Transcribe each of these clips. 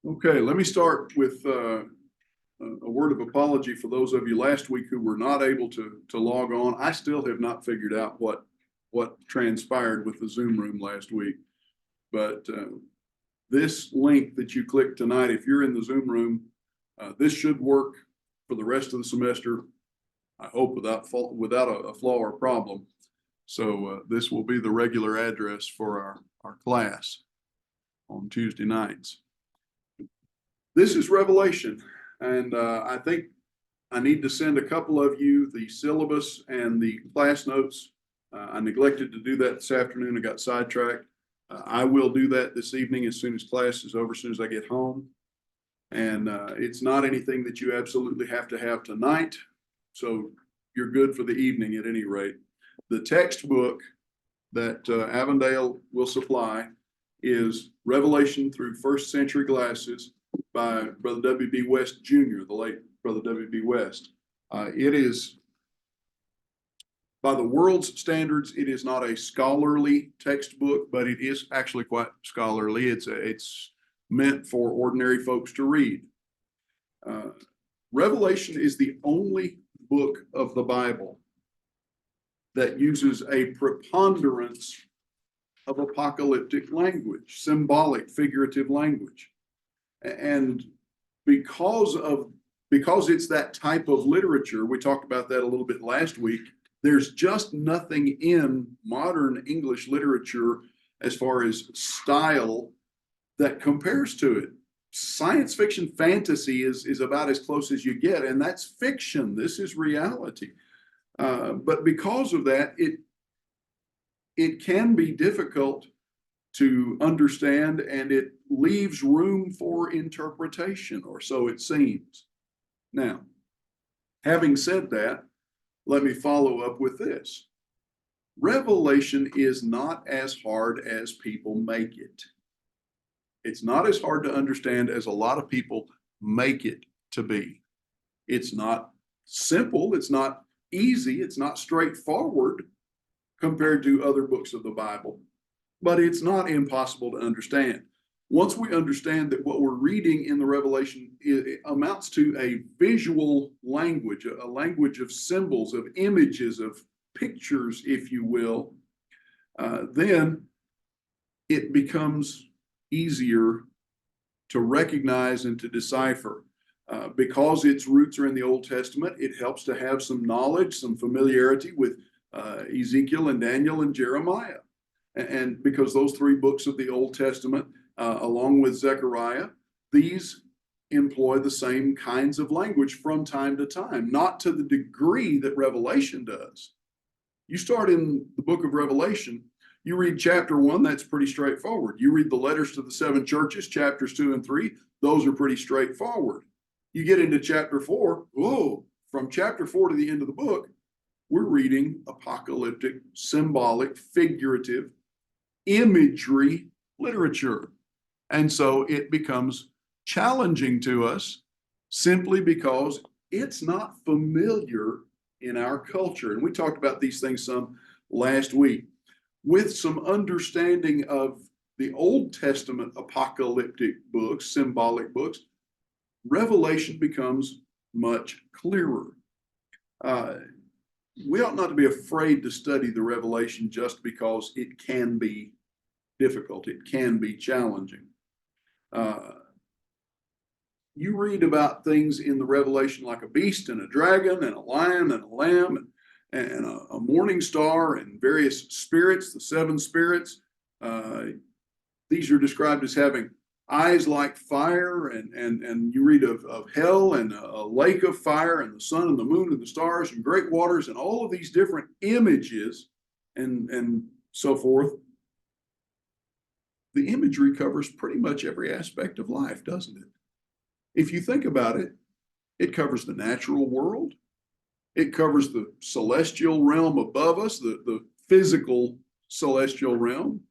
Okay, let me start with a word of apology for those of you last week who were not able to log on. I still have not figured out what transpired with the Zoom room last week. But this link that you clicked tonight, if you're in the Zoom room, this should work for the rest of the semester. I hope without a flaw or problem. So this will be the regular address for our class on Tuesday nights. This is Revelation, and I think I need to send a couple of you the syllabus and the class notes. I neglected to do that this afternoon. I got sidetracked. I will do that this evening as soon as class is over, as soon as I get home. And it's not anything that you absolutely have to have tonight. So you're good for the evening at any rate. The textbook that Avondale will supply is Revelation Through First Century Glasses by Brother W.B. West Jr., the late Brother W.B. West. It is, by the world's standards, it is not a scholarly textbook, but it is actually quite scholarly. It's meant for ordinary folks to read. Revelation is the only book of the Bible that uses a preponderance of apocalyptic language, symbolic, figurative language. And because it's that type of literature, we talked about that a little bit last week, there's just nothing in modern English literature as far as style that compares to it. Science fiction fantasy is about as close as you get, and that's fiction. This is reality. But because of that, it can be difficult to understand, and it leaves room for interpretation, or so it seems. Now, having said that, let me follow up with this. Revelation is not as hard as people make it. It's not as hard to understand as a lot of people make it to be. It's not simple, it's not easy, it's not straightforward compared to other books of the Bible, but it's not impossible to understand. Once we understand that what we're reading in the Revelation amounts to a visual language, a language of symbols, of images, of pictures, if you will, then it becomes easier to recognize and to decipher. Because its roots are in the Old Testament, it helps to have some knowledge, some familiarity with Ezekiel and Daniel and Jeremiah. And because those three books of the Old Testament, along with Zechariah, these employ the same kinds of language from time to time, not to the degree that Revelation does. You start in the book of Revelation, you read chapter 1, that's pretty straightforward. You read the letters to the 7 churches, chapters 2 and 3, those are pretty straightforward. You get into chapter 4, from chapter 4 to the end of the book, we're reading apocalyptic, symbolic, figurative, imagery literature. And so it becomes challenging to us simply because it's not familiar in our culture. And we talked about these things some last week. With some understanding of the Old Testament apocalyptic books, symbolic books, Revelation becomes much clearer. We ought not to be afraid to study the Revelation just because it can be difficult. It can be challenging. You read about things in the Revelation like a beast and a dragon and a lion and a lamb and a morning star and various spirits, the 7 spirits. These are described as having eyes like fire, and you read of hell and a lake of fire and the sun and the moon and the stars and great waters and all of these different images and so forth. The imagery covers pretty much every aspect of life, doesn't it? If you think about it, it covers the natural world. It covers the celestial realm above us, the physical celestial realm.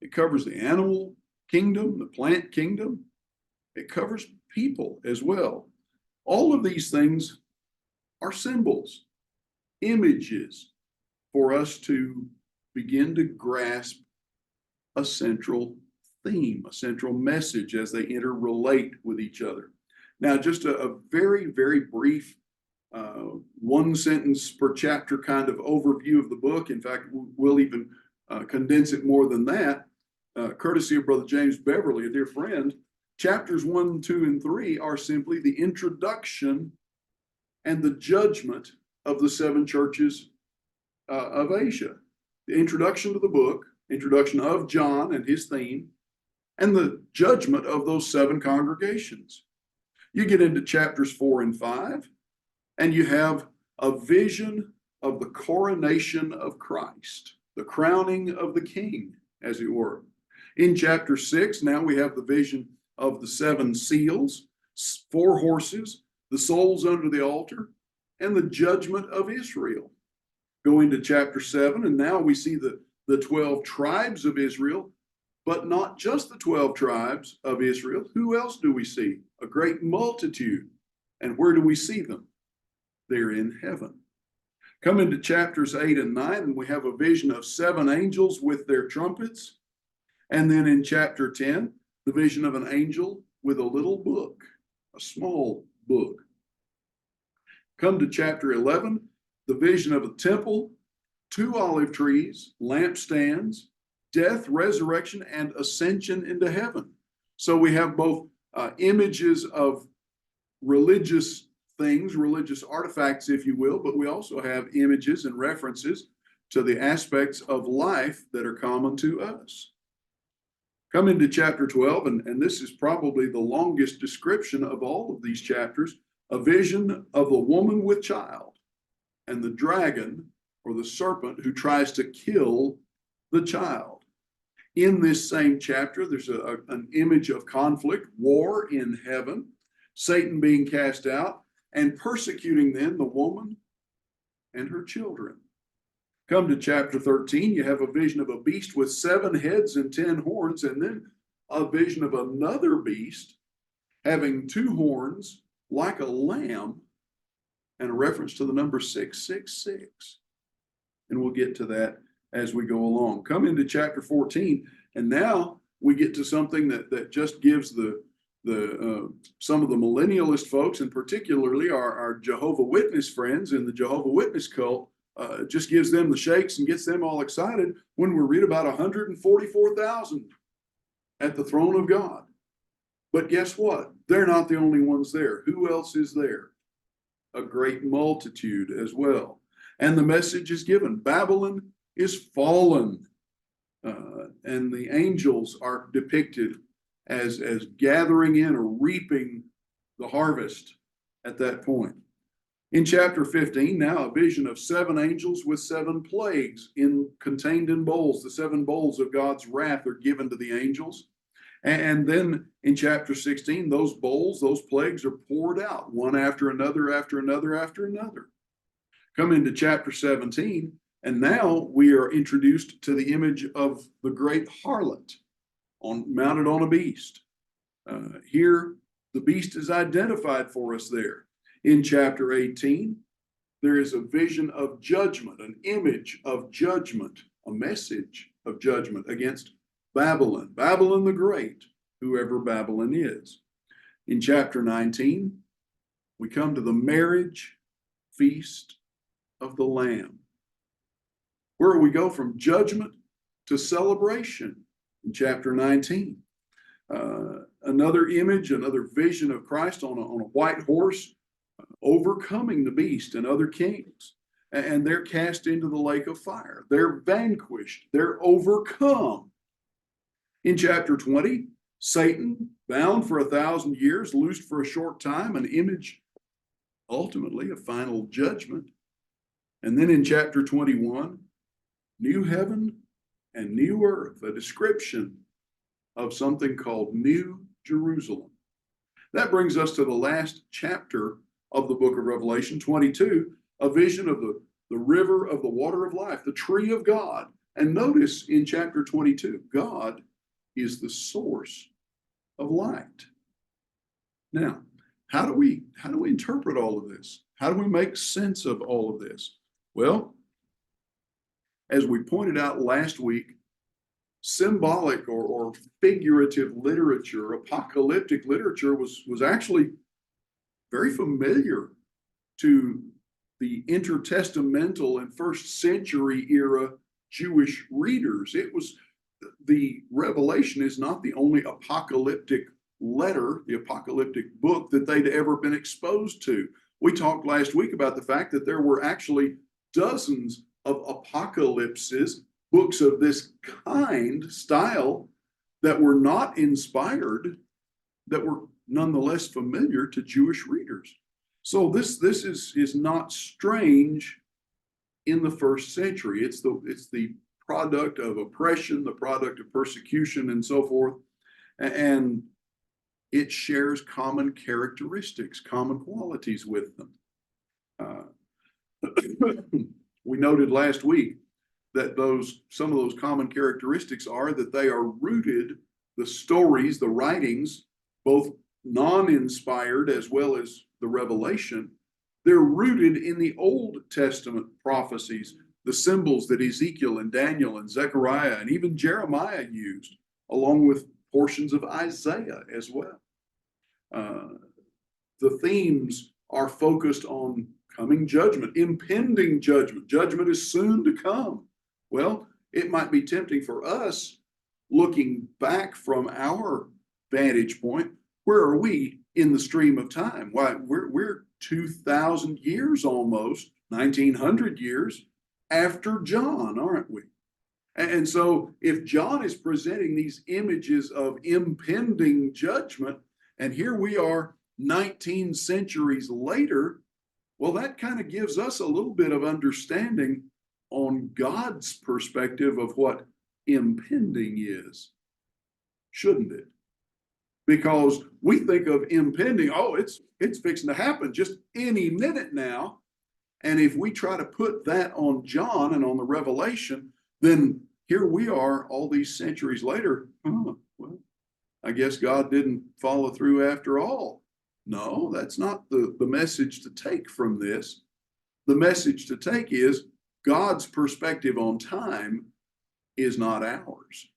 It covers the animal kingdom, the plant kingdom. It covers people as well. All of these things are symbols, images for us to begin to grasp a central theme, a central message as they interrelate with each other. Now, just a very, very brief one sentence per chapter kind of overview of the book. In fact, we'll even condense it more than that, courtesy of Brother James Beverly, a dear friend. Chapters 1, 2, and 3 are simply the introduction and the judgment of the seven churches of Asia. The introduction to the book, introduction of John and his theme, and the judgment of those seven congregations. You get into chapters 4 and 5, and you have a vision of the coronation of Christ, the crowning of the king, as it were. In chapter 6, now we have the vision of the seven seals, 4 horses, the souls under the altar, and the judgment of Israel. Go into chapter 7, and now we see the 12 tribes of Israel, but not just the 12 tribes of Israel. Who else do we see? A great multitude. And where do we see them? They're in heaven. Come into chapters 8 and 9, and we have a vision of 7 angels with their trumpets. And then in chapter 10, the vision of an angel with a little book, a small book. Come to chapter 11, the vision of a temple, 2 olive trees, lampstands, death, resurrection, and ascension into heaven. So we have both images of religious things, religious artifacts, if you will, but we also have images and references to the aspects of life that are common to us. Come into chapter 12, and this is probably the longest description of all of these chapters, a vision of a woman with child and the dragon or the serpent who tries to kill the child. In this same chapter, there's an image of conflict, war in heaven, Satan being cast out, and persecuting then the woman and her children. Come to chapter 13, you have a vision of a beast with 7 heads and 10 horns, and then a vision of another beast having 2 horns like a lamb, and a reference to the number 666. And we'll get to that as we go along. Come into chapter 14, and now we get to something that just gives some of the millennialist folks, and particularly our Jehovah Witness friends in the Jehovah Witness cult, just gives them the shakes and gets them all excited when we read about 144,000 at the throne of God. But guess what? They're not the only ones there. Who else is there? A great multitude as well. And the message is given. Babylon is fallen. And the angels are depicted as gathering in or reaping the harvest at that point. In chapter 15, now a vision of 7 angels with 7 plagues contained in bowls. The 7 bowls of God's wrath are given to the angels. And then in chapter 16, those bowls, those plagues are poured out, one after another, after another, after another. Come into chapter 17, and now we are introduced to the image of the great harlot mounted on a beast. Here, the beast is identified for us there. In chapter 18, there is a vision of judgment, an image of judgment, a message of judgment against Babylon, Babylon the Great, whoever Babylon is. In chapter 19, we come to the marriage feast of the Lamb, where we go from judgment to celebration in chapter 19. Another image, another vision of Christ on a white horse, overcoming the beast and other kings. And they're cast into the lake of fire. They're vanquished. They're overcome. In chapter 20, Satan, bound for 1,000 years, loosed for a short time, an image, ultimately, a final judgment. And then in chapter 21, new heaven and new earth, a description of something called New Jerusalem. That brings us to the last chapter of the book of Revelation, 22, a vision of the river of the water of life, the tree of God. And notice in chapter 22, God is the source of light. Now, how do we interpret all of this? How do we make sense of all of this? Well, as we pointed out last week, symbolic or figurative literature, apocalyptic literature was actually very familiar to the intertestamental and first century era Jewish readers. It was the Revelation is not the only apocalyptic letter, the apocalyptic book that they'd ever been exposed to. We talked last week about the fact that there were actually dozens of apocalypses, books of this kind, style, that were not inspired, that were nonetheless familiar to Jewish readers. So this is not strange in the first century. It's the product of oppression, the product of persecution, and so forth. And it shares common characteristics, common qualities with them. We noted last week that some of those common characteristics are that they are rooted, the stories, the writings, both non-inspired as well as the Revelation, they're rooted in the Old Testament prophecies, the symbols that Ezekiel and Daniel and Zechariah and even Jeremiah used, along with portions of Isaiah as well. The themes are focused on coming judgment, impending judgment. Judgment is soon to come. Well, it might be tempting for us, looking back from our vantage point, where are we in the stream of time? Why, we're 2,000 years almost, 1,900 years after John, aren't we? And so if John is presenting these images of impending judgment, and here we are 19 centuries later, well, that kind of gives us a little bit of understanding on God's perspective of what impending is, shouldn't it? Because we think of impending, oh, it's fixing to happen just any minute now. And if we try to put that on John and on the Revelation, then here we are all these centuries later. Oh, well, I guess God didn't follow through after all. No, that's not the message to take from this. The message to take is God's perspective on time is not ours.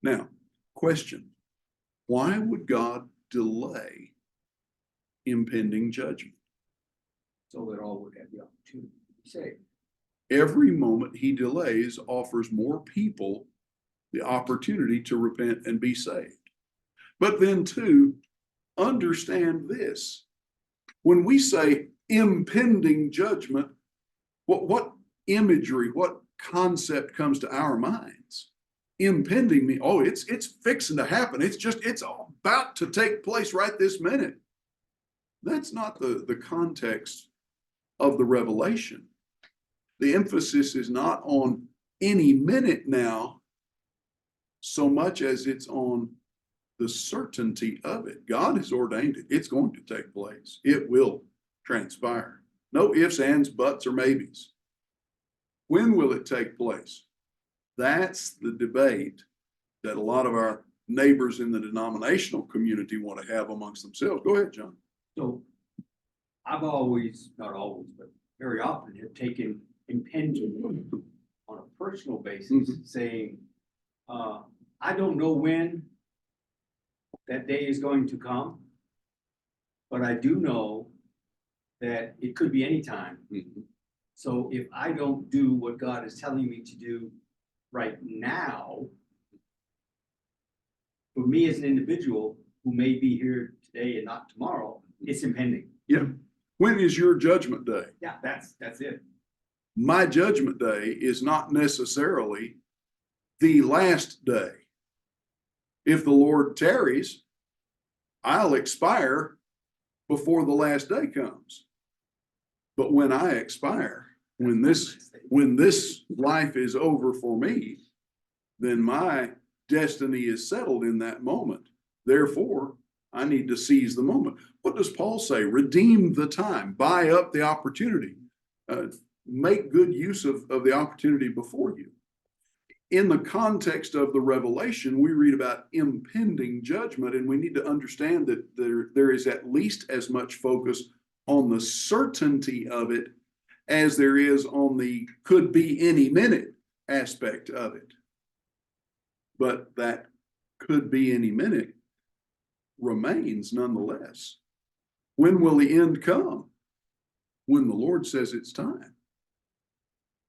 Now, question, why would God delay impending judgment? So that all would have the opportunity to be saved. Every moment he delays offers more people the opportunity to repent and be saved. But then too, understand this. When we say impending judgment, what imagery, what concept comes to our minds? Impending me, oh, it's fixing to happen. It's about to take place right this minute. That's not the context of the Revelation. The emphasis is not on any minute now, so much as it's on the certainty of it. God has ordained it. It's going to take place. It will transpire. No ifs, ands, buts, or maybes. When will it take place? That's the debate that a lot of our neighbors in the denominational community want to have amongst themselves. Go ahead, John. So I've always, not always, but very often have taken impending on a personal basis, saying, I don't know when that day is going to come, but I do know that it could be any time. So if I don't do what God is telling me to do right now, for me as an individual who may be here today and not tomorrow, it's impending. Yeah. When is your judgment day? Yeah, that's it. My judgment day is not necessarily the last day. If the Lord tarries, I'll expire before the last day comes. But when I expire, when this life is over for me, then my destiny is settled in that moment. Therefore, I need to seize the moment. What does Paul say? Redeem the time, buy up the opportunity, make good use of the opportunity before you. In the context of the Revelation, we read about impending judgment, and we need to understand that there is at least as much focus on the certainty of it as there is on the could be any minute aspect of it. but that could be any minute, remains nonetheless. When will the end come? When the Lord says it's time.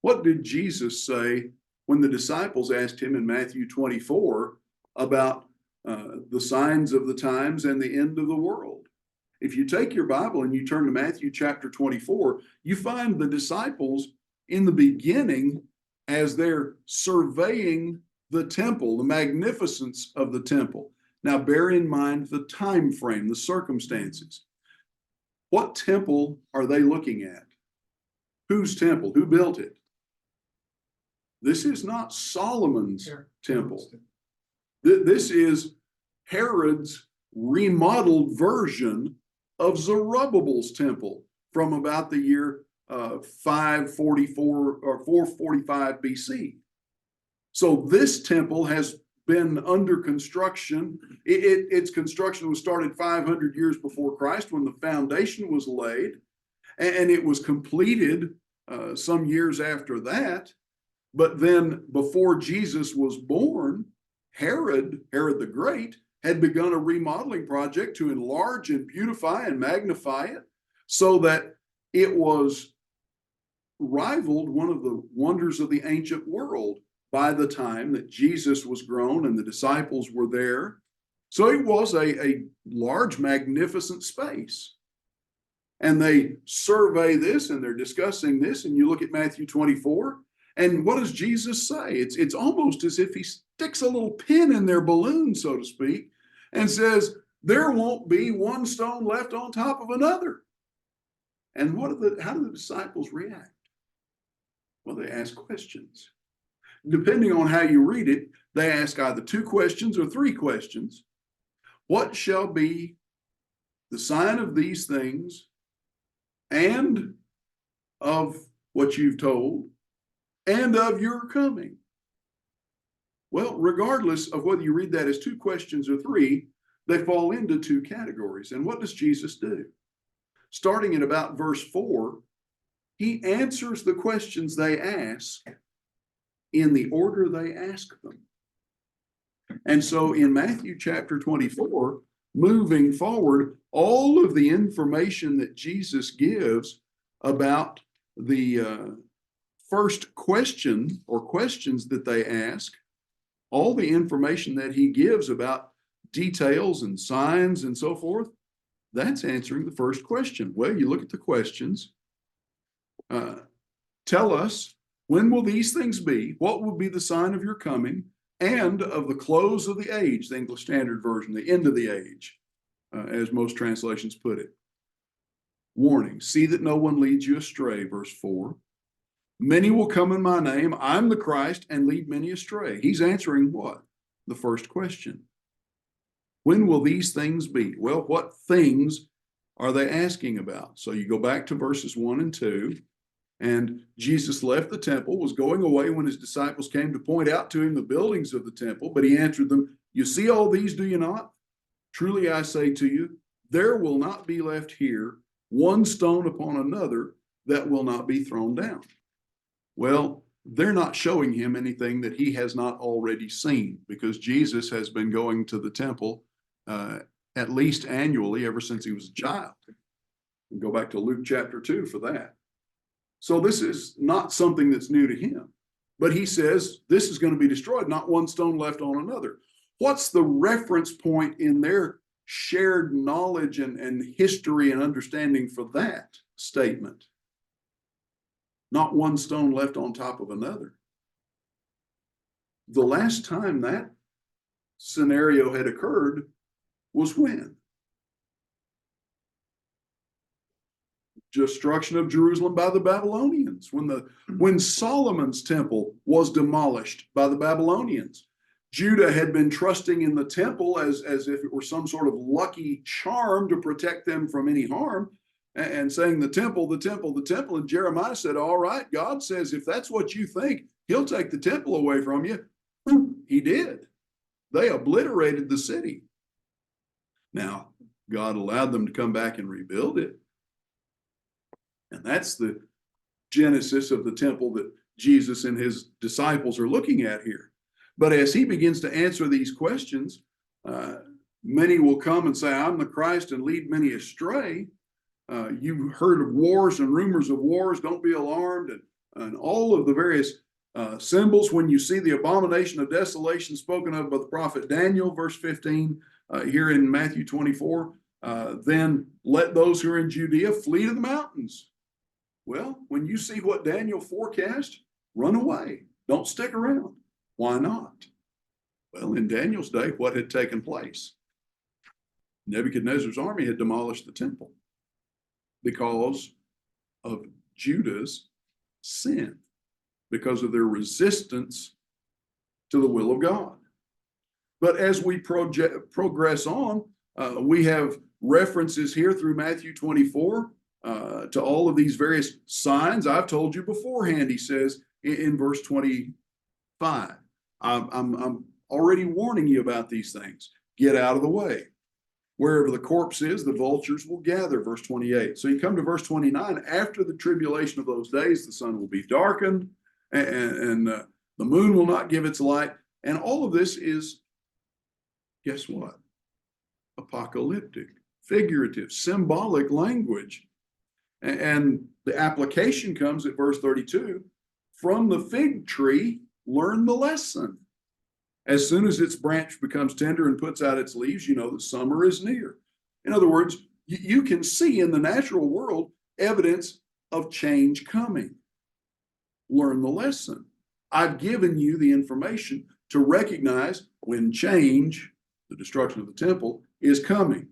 What did Jesus say when the disciples asked him in Matthew 24 about the signs of the times and the end of the world? If you take your Bible and you turn to Matthew chapter 24, you find the disciples in the beginning as they're surveying the temple, the magnificence of the temple. Now, bear in mind the time frame, the circumstances. What temple are they looking at? Whose temple? Who built it? This is not Solomon's temple. This is Herod's remodeled version of Zerubbabel's temple from about the year 544 or 445 BC. So this temple has been under construction. Its construction was started 500 years before Christ when the foundation was laid, and it was completed some years after that. But then before Jesus was born, Herod the Great, had begun a remodeling project to enlarge and beautify and magnify it so that it was rivaled one of the wonders of the ancient world by the time that Jesus was grown and the disciples were there. So it was a large, magnificent space. And they survey this and they're discussing this, and you look at Matthew 24, and what does Jesus say? It's almost as if he sticks a little pin in their balloon, so to speak, and says, there won't be one stone left on top of another. And how do the disciples react? Well, they ask questions. Depending on how you read it, they ask either 2 questions or 3 questions. What shall be the sign of these things and of what you've told and of your coming? Well, regardless of whether you read that as 2 questions or 3, they fall into 2 categories. And what does Jesus do? Starting at about verse 4, he answers the questions they ask in the order they ask them. And so in Matthew chapter 24, moving forward, all of the information that Jesus gives about the first question or questions that they ask, all the information that he gives about details and signs and so forth, that's answering the first question. Well, you look at the questions. Tell us, when will these things be? What will be the sign of your coming and of the close of the age, the English Standard Version, the end of the age, as most translations put it. Warning, see that no one leads you astray, verse 4. Many will come in my name, I'm the Christ, and lead many astray. He's answering what? The first question. When will these things be? Well, what things are they asking about? So you go back to verses 1 and 2, and Jesus left the temple, was going away when his disciples came to point out to him the buildings of the temple, but he answered them, you see all these, do you not? Truly I say to you, there will not be left here one stone upon another that will not be thrown down. Well, they're not showing him anything that he has not already seen, because Jesus has been going to the temple at least annually ever since he was a child. We go back to Luke chapter 2 for that. So this is not something that's new to him. But he says this is going to be destroyed, not one stone left on another. What's the reference point in their shared knowledge and history and understanding for that statement? Not one stone left on top of another. The last time that scenario had occurred was when? Destruction of Jerusalem by the Babylonians, when Solomon's temple was demolished by the Babylonians. Judah had been trusting in the temple as if it were some sort of lucky charm to protect them from any harm, and saying the temple, the temple, the temple. And Jeremiah said, all right, God says, if that's what you think, he'll take the temple away from you. He did. They obliterated the city. Now, God allowed them to come back and rebuild it. And that's the genesis of the temple that Jesus and his disciples are looking at here. But as he begins to answer these questions, many will come and say, I'm the Christ, and lead many astray. You've heard of wars and rumors of wars. Don't be alarmed. And all of the various symbols, when you see the abomination of desolation spoken of by the prophet Daniel, verse 15, here in Matthew 24, then let those who are in Judea flee to the mountains. Well, when you see what Daniel forecast, run away. Don't stick around. Why not? Well, in Daniel's day, what had taken place? Nebuchadnezzar's army had demolished the temple because of Judah's sin, because of their resistance to the will of God. But as we progress on, we have references here through Matthew 24 to all of these various signs. I've told you beforehand, he says in verse 25, I'm already warning you about these things. Get out of the way. Wherever the corpse is, the vultures will gather, verse 28. So you come to verse 29, after the tribulation of those days, the sun will be darkened, and the moon will not give its light. And all of this is, guess what? Apocalyptic, figurative, symbolic language. And the application comes at verse 32. From the fig tree, learn the lesson. As soon as its branch becomes tender and puts out its leaves, you know that summer is near. In other words, you can see in the natural world evidence of change coming. Learn the lesson. I've given you the information to recognize when change, the destruction of the temple, is coming.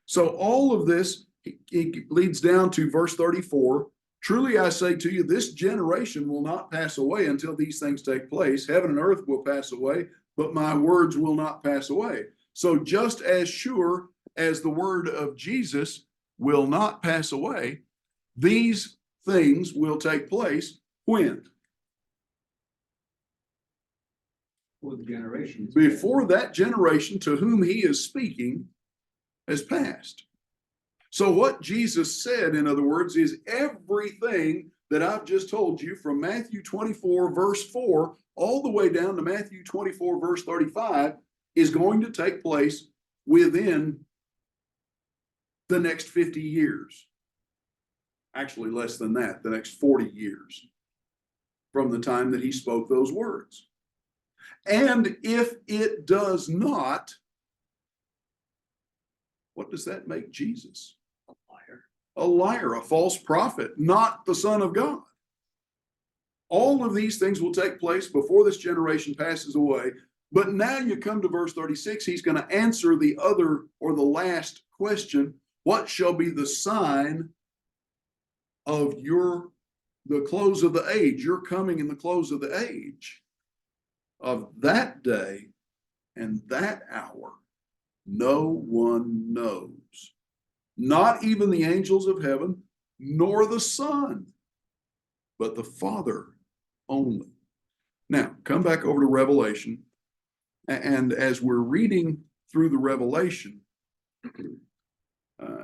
So all of this, it leads down to verse 34. Truly I say to you, this generation will not pass away until these things take place. Heaven and earth will pass away, but my words will not pass away. So just as sure as the word of Jesus will not pass away, these things will take place when? For the generation. Before that generation to whom he is speaking has passed. So what Jesus said, in other words, is everything that I've just told you from Matthew 24, verse 4, all the way down to Matthew 24, verse 35, is going to take place within the next 50 years. Actually, less than that, the next 40 years from the time that he spoke those words. And if it does not, what does that make Jesus? A liar, a false prophet, not the Son of God. All of these things will take place before this generation passes away. But now you come to verse 36, he's going to answer the other or the last question. What shall be the sign of the close of the age, your coming in the close of the age? Of that day and that hour, no one knows. Not even the angels of heaven, nor the Son, but the Father only. Now, come back over to Revelation. And as we're reading through the Revelation,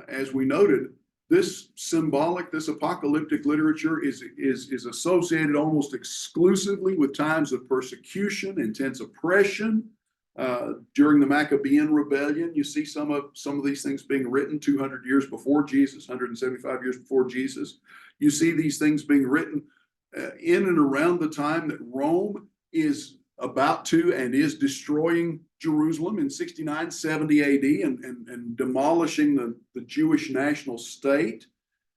as we noted, this symbolic, this apocalyptic literature is associated almost exclusively with times of persecution, intense oppression. During the Maccabean rebellion, you see some of these things being written 200 years before Jesus, 175 years before Jesus. You see these things being written in and around the time that Rome is about to and is destroying Jerusalem in 69, 70 AD and demolishing the Jewish national state.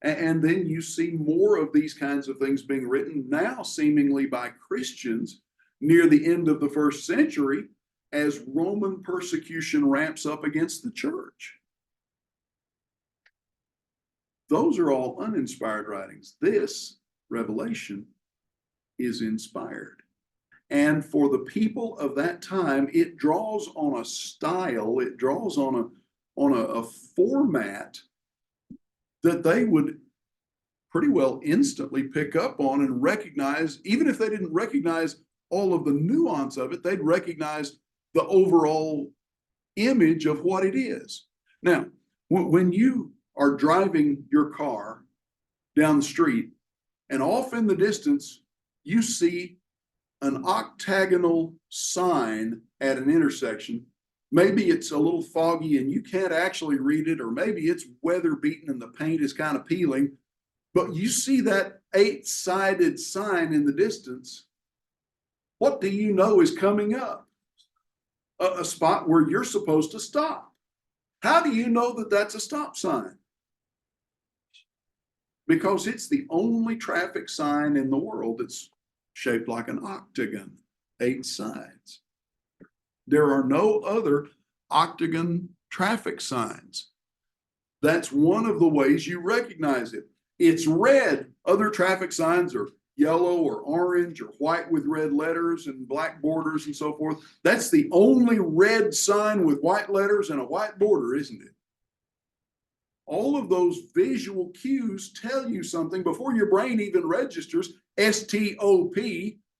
And then you see more of these kinds of things being written now seemingly by Christians near the end of the first century as Roman persecution ramps up against the church. Those are all uninspired writings. This Revelation is inspired. And for the people of that time, it draws on a style, it draws on a format that they would pretty well instantly pick up on and recognize. Even if they didn't recognize all of the nuance of it, they'd recognize the overall image of what it is. Now, when you are driving your car down the street, and off in the distance, you see an octagonal sign at an intersection. Maybe it's a little foggy and you can't actually read it, or maybe it's weather beaten and the paint is kind of peeling, but you see that 8-sided sign in the distance. What do you know is coming up? A spot where you're supposed to stop. How do you know that that's a stop sign? Because it's the only traffic sign in the world that's shaped like an octagon, 8 sides. There are no other octagon traffic signs. That's one of the ways you recognize it. It's red. Other traffic signs are yellow or orange or white with red letters and black borders and so forth. That's the only red sign with white letters and a white border, isn't it? All of those visual cues tell you something before your brain even registers STOP,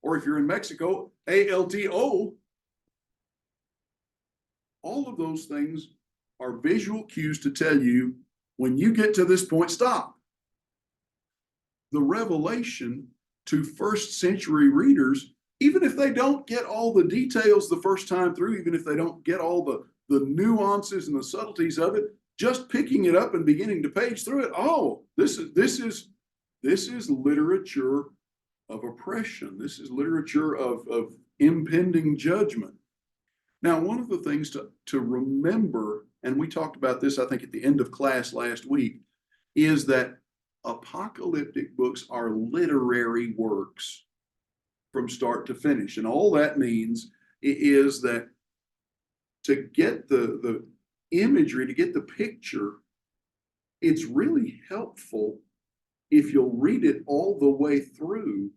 or if you're in Mexico, ALTO. All of those things are visual cues to tell you when you get to this point, stop. The revelation to first century readers, even if they don't get all the details the first time through, even if they don't get all the nuances and the subtleties of it, just picking it up and beginning to page through it, oh, this is literature of oppression. This is literature of impending judgment. Now, one of the things to remember, and we talked about this, I think, at the end of class last week, is that apocalyptic books are literary works from start to finish. And all that means is that to get the imagery, to get the picture, it's really helpful if you'll read it all the way through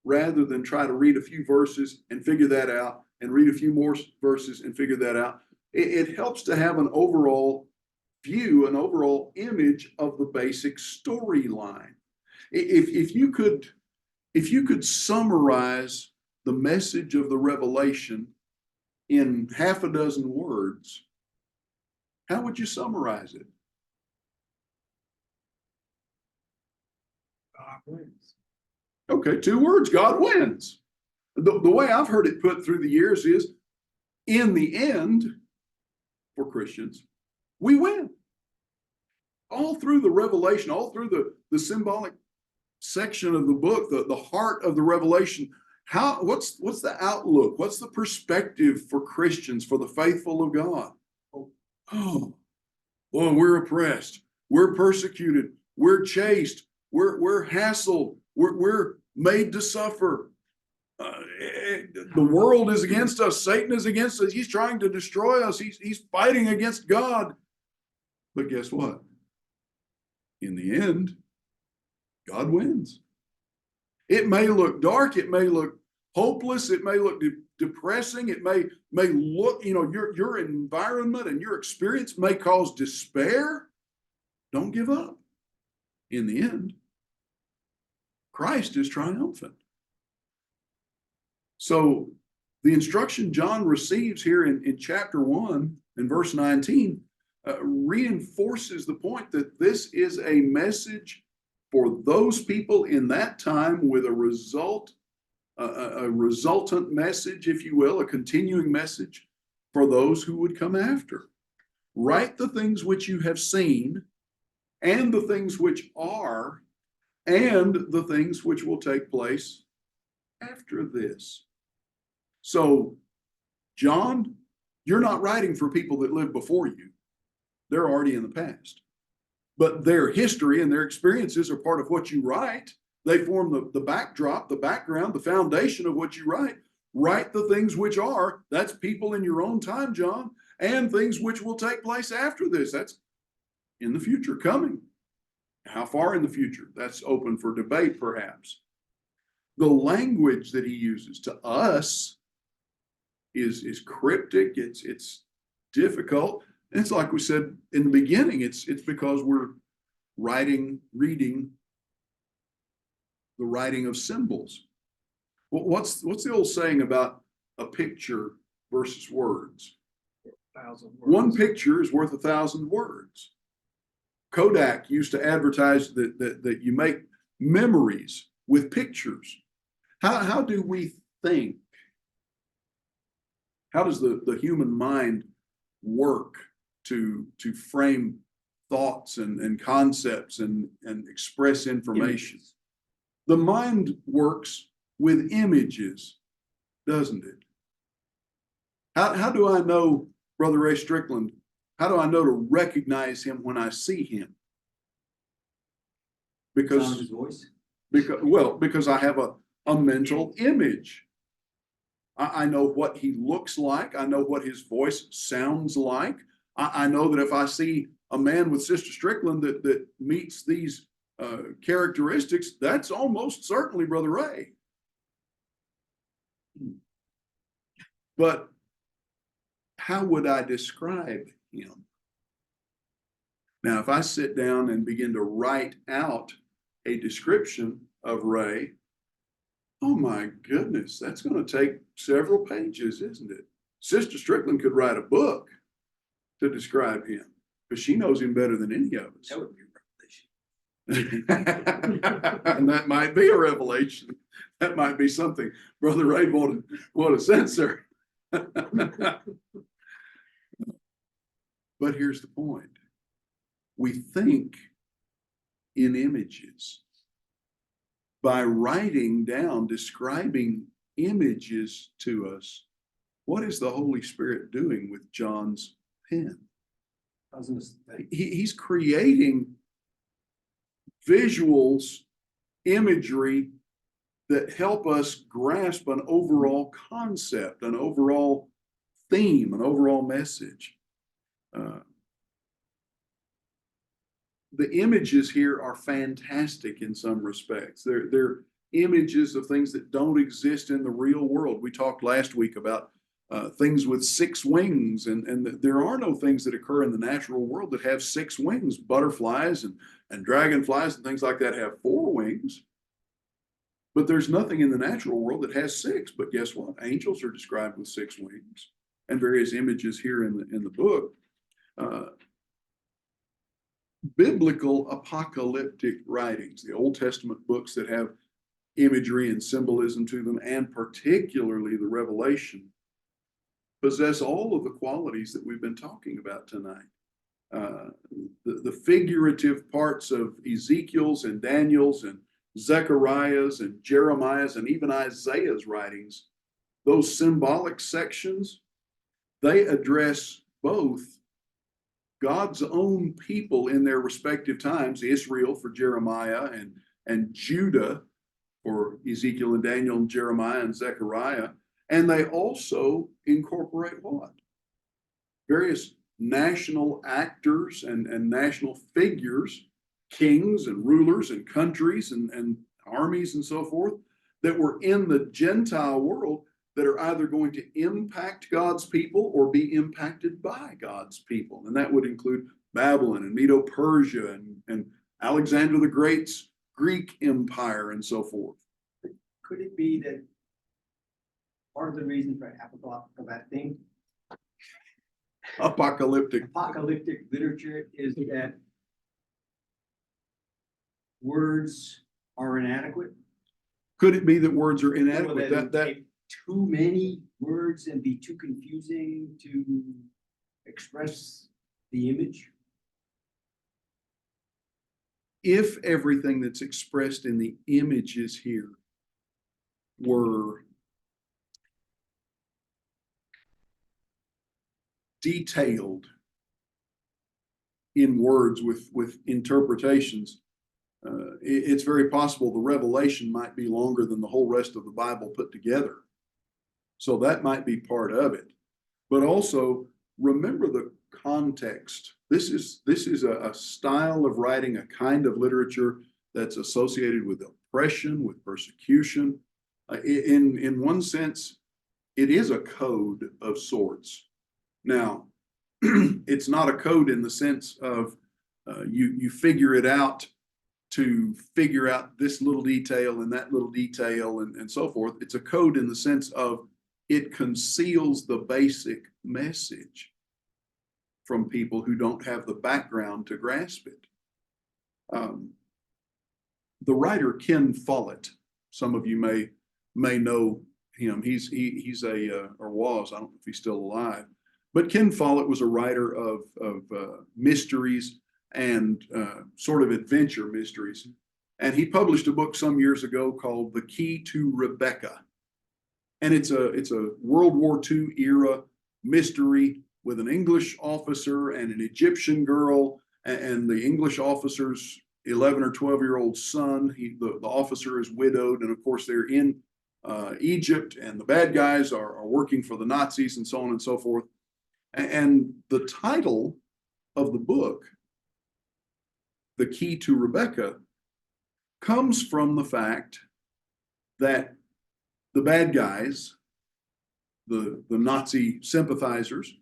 rather than try to read a few verses and figure that out and read a few more verses and figure that out. It helps to have an overall view, an overall image of the basic storyline. If you could summarize the message of the Revelation in half a dozen words, how would you summarize it? God wins. Okay, 2 words, God wins. The way I've heard it put through the years is, in the end, for Christians, we win. All through the Revelation, all through the symbolic section of the book, the heart of the Revelation, what's the outlook? What's the perspective for Christians, for the faithful of God? Oh, well, we're oppressed, we're persecuted, we're chased, we're hassled, we're made to suffer. The world is against us, Satan is against us, he's trying to destroy us, he's fighting against God. But guess what? In the end, God wins. It may look dark, it may look hopeless, it may look depressing, it may look, your environment and your experience may cause despair. Don't give up. In the end, Christ is triumphant. So the instruction John receives here in chapter 1 and verse 19 reinforces the point that this is a message for those people in that time with a resultant message, if you will, a continuing message for those who would come after. Write the things which you have seen, and the things which are, and the things which will take place after this. So, John, you're not writing for people that lived before you. They're already in the past. But their history and their experiences are part of what you write. They form the backdrop, the background, the foundation of what you write. Write the things which are, that's people in your own time, John, and things which will take place after this. That's in the future coming. How far in the future? That's open for debate, perhaps. The language that he uses to us is cryptic, it's difficult. And it's like we said in the beginning, it's because we're reading the writing of symbols. Well, what's the old saying about a picture versus words? 1,000 words. One picture is worth 1,000 words. Kodak used to advertise that you make memories with pictures. How do we think? How does the human mind work to frame thoughts and concepts and express information? Images. The mind works with images, doesn't it? How do I know, Brother Ray Strickland, how do I know to recognize him when I see him? Sound of Because, his voice. because I have a mental image. I know what he looks like. I know what his voice sounds like. I know that if I see a man with Sister Strickland that meets these characteristics, that's almost certainly Brother Ray. But how would I describe him? Now, if I sit down and begin to write out a description of Ray, oh my goodness, that's going to take several pages, isn't it? Sister Strickland could write a book to describe him because she knows him better than any of us. That would be a revelation. And that might be a revelation. That might be something Brother Ray want to censor. But here's the point. We think in images. By writing down, describing images to us, what is the Holy Spirit doing with John's pen? He's creating visuals, imagery that help us grasp an overall concept, an overall theme, an overall message. The images here are fantastic in some respects. They're images of things that don't exist in the real world. We talked last week about things with 6 wings, and there are no things that occur in the natural world that have 6 wings. Butterflies and dragonflies and things like that have 4 wings. But there's nothing in the natural world that has 6. But guess what? Angels are described with 6 wings, and various images here in the book. Biblical apocalyptic writings, the Old Testament books that have imagery and symbolism to them, and particularly the Revelation, possess all of the qualities that we've been talking about tonight. The figurative parts of Ezekiel's and Daniel's and Zechariah's and Jeremiah's and even Isaiah's writings, those symbolic sections, they address both God's own people in their respective times, Israel for Jeremiah and Judah for Ezekiel and Daniel and Jeremiah and Zechariah. And they also incorporate what? Various national actors and national figures, kings and rulers and countries and armies and so forth, that were in the Gentile world that are either going to impact God's people or be impacted by God's people. And that would include Babylon and Medo-Persia and Alexander the Great's Greek Empire and so forth. Could it be that part of the reason for apocalyptic literature is that words are inadequate? Could it be that words are inadequate? That too many words and be too confusing to express the image? If everything that's expressed in the images here were detailed in words with interpretations, it's very possible the Revelation might be longer than the whole rest of the Bible put together. So that might be part of it. But also remember the context. This is a style of writing, a kind of literature that's associated with oppression, with persecution. In one sense, it is a code of sorts. Now, it's not a code in the sense of you figure it out to figure out this little detail and that little detail and so forth. It's a code in the sense of it conceals the basic message from people who don't have the background to grasp it. The writer Ken Follett, some of you may may know him. He's or was, I don't know if he's still alive, but Ken Follett was a writer of mysteries and sort of adventure mysteries. And he published a book some years ago called The Key to Rebecca. And it's a World War II era mystery with an English officer and an Egyptian girl, and the English officer's 11 or 12-year-old son. The officer is widowed, and of course they're in Egypt, and the bad guys are working for the Nazis and so on and so forth. And the title of the book, The Key to Rebecca, comes from the fact that the bad guys, the Nazi sympathizers,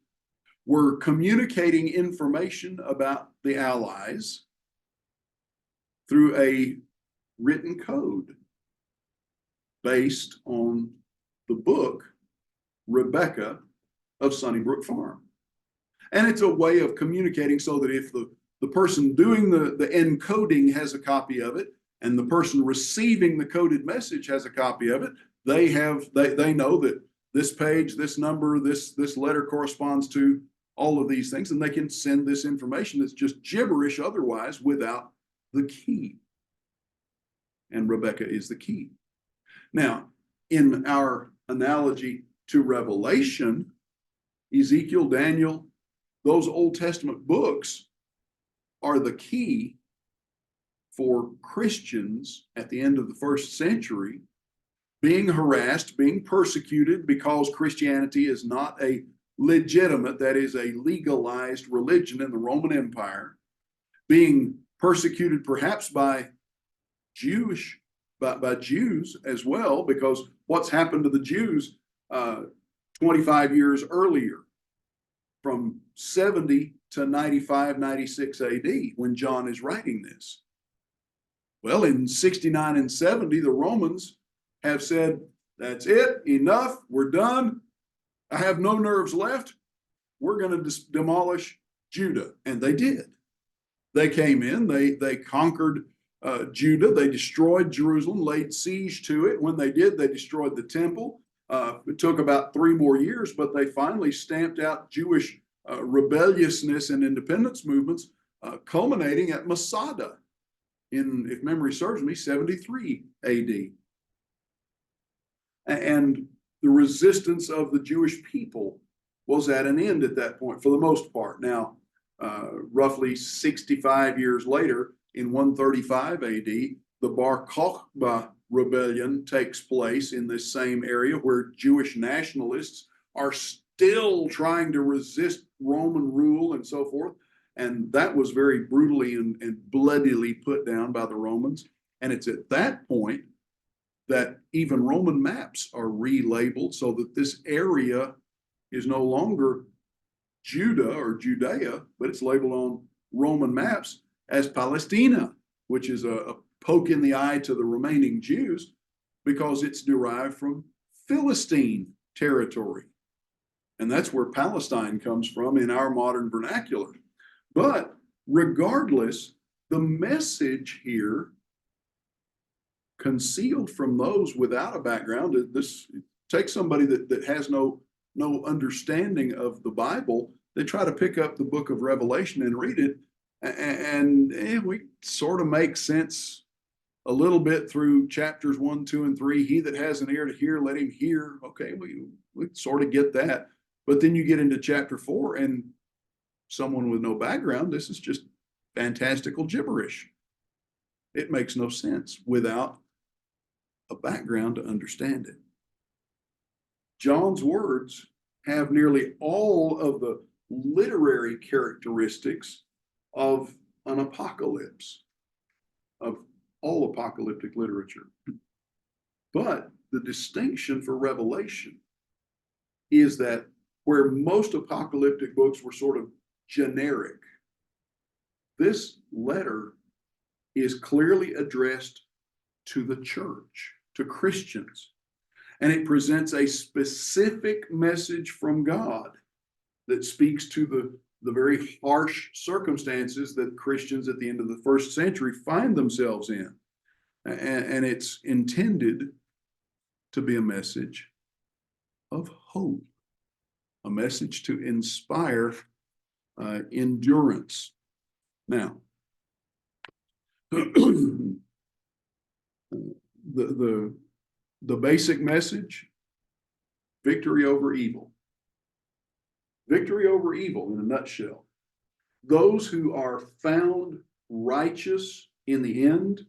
were communicating information about the Allies through a written code based on the book Rebecca of Sunnybrook Farm. And it's a way of communicating so that if the person doing the encoding has a copy of it, and the person receiving the coded message has a copy of it, they know that this page, this number, this letter corresponds to all of these things, and they can send this information that's just gibberish otherwise without the key. And Rebecca is the key. Now, in our analogy to Revelation, Ezekiel, Daniel, those Old Testament books are the key for Christians at the end of the first century being harassed, being persecuted because Christianity is not a legitimate, that is a legalized religion in the Roman Empire, being persecuted perhaps by Jews as well, because what's happened to the Jews 25 years earlier, from 70 to 95, 96 AD, when John is writing this. Well, in 69 and 70, the Romans have said, that's it, enough, we're done. I have no nerves left. We're going to demolish Judah. And they did. They came in, they conquered Judah, they destroyed Jerusalem, laid siege to it. When they did, they destroyed the temple. It took about 3 more years, but they finally stamped out Jewish rebelliousness and independence movements, culminating at Masada in, if memory serves me, 73 AD. And the resistance of the Jewish people was at an end at that point, for the most part. Now, roughly 65 years later, in 135 AD, the Bar Kokhba rebellion takes place in this same area where Jewish nationalists are still trying to resist Roman rule and so forth. And that was very brutally and bloodily put down by the Romans. And it's at that point that even Roman maps are relabeled so that this area is no longer Judah or Judea, but it's labeled on Roman maps as Palestina, which is a poke in the eye to the remaining Jews because it's derived from Philistine territory. And that's where Palestine comes from in our modern vernacular. But regardless, the message here, concealed from those without a background, this takes somebody that has no understanding of the Bible. They try to pick up the book of Revelation and read it, and we sort of make sense a little bit through chapters 1, 2, and 3. He that has an ear to hear, let him hear. Okay, we sort of get that. But then you get into chapter 4, and someone with no background, this is just fantastical gibberish. It makes no sense without a background to understand it. John's words have nearly all of the literary characteristics of an apocalypse, of all apocalyptic literature. But the distinction for Revelation is that where most apocalyptic books were sort of generic, this letter is clearly addressed to the church, to Christians. And it presents a specific message from God that speaks to the very harsh circumstances that Christians at the end of the first century find themselves in. And it's intended to be a message of hope, a message to inspire endurance. Now, the basic message: victory over evil. Victory over evil in a nutshell. Those who are found righteous in the end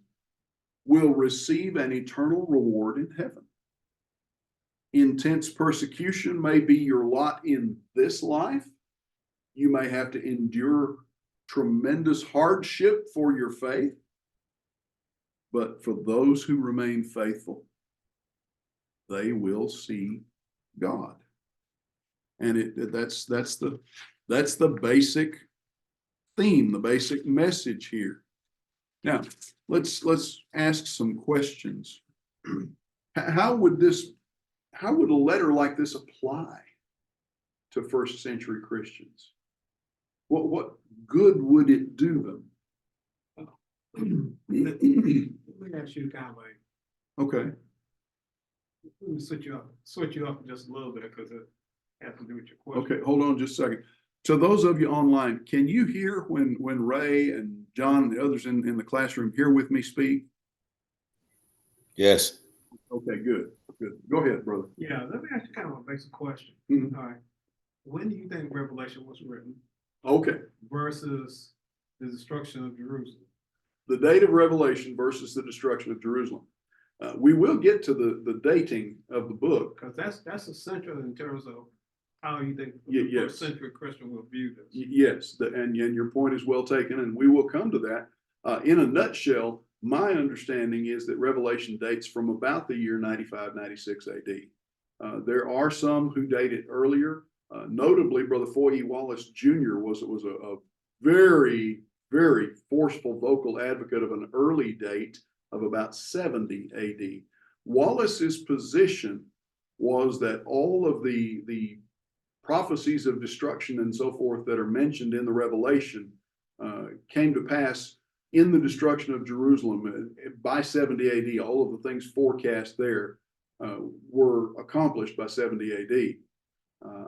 will receive an eternal reward in heaven. Intense persecution may be your lot in this life. You may have to endure tremendous hardship for your faith. But for those who remain faithful, they will see God. And that's the basic theme, the basic message here. Now, let's ask some questions. How would a letter like this apply to first century Christians? What good would it do them? Let me ask you kind of like, Okay. let me switch you up just a little bit because it has to do with your question. Okay, hold on just a second. To those of you online, can you hear when Ray and John and the others in the classroom here with me speak? Yes. Okay, good. Go ahead, brother. Yeah, let me ask you kind of a basic question. Mhm. All right. When do you think Revelation was written Okay, versus the destruction of Jerusalem? the date of Revelation versus the destruction of Jerusalem. We will get to the dating of the book. Because that's essential in terms of how you think Yes. the first century Christian will view this. Yes, and your point is well taken, and we will come to that. In a nutshell, my understanding is that Revelation dates from about the year 95, 96 AD. There are some who date it earlier. Notably, Brother Foy E. Wallace Jr. was a very, very forceful vocal advocate of an early date of about 70 AD. Wallace's position was that all of the prophecies of destruction and so forth that are mentioned in the Revelation came to pass in the destruction of Jerusalem by 70 AD. All of the things forecast there were accomplished by 70 AD.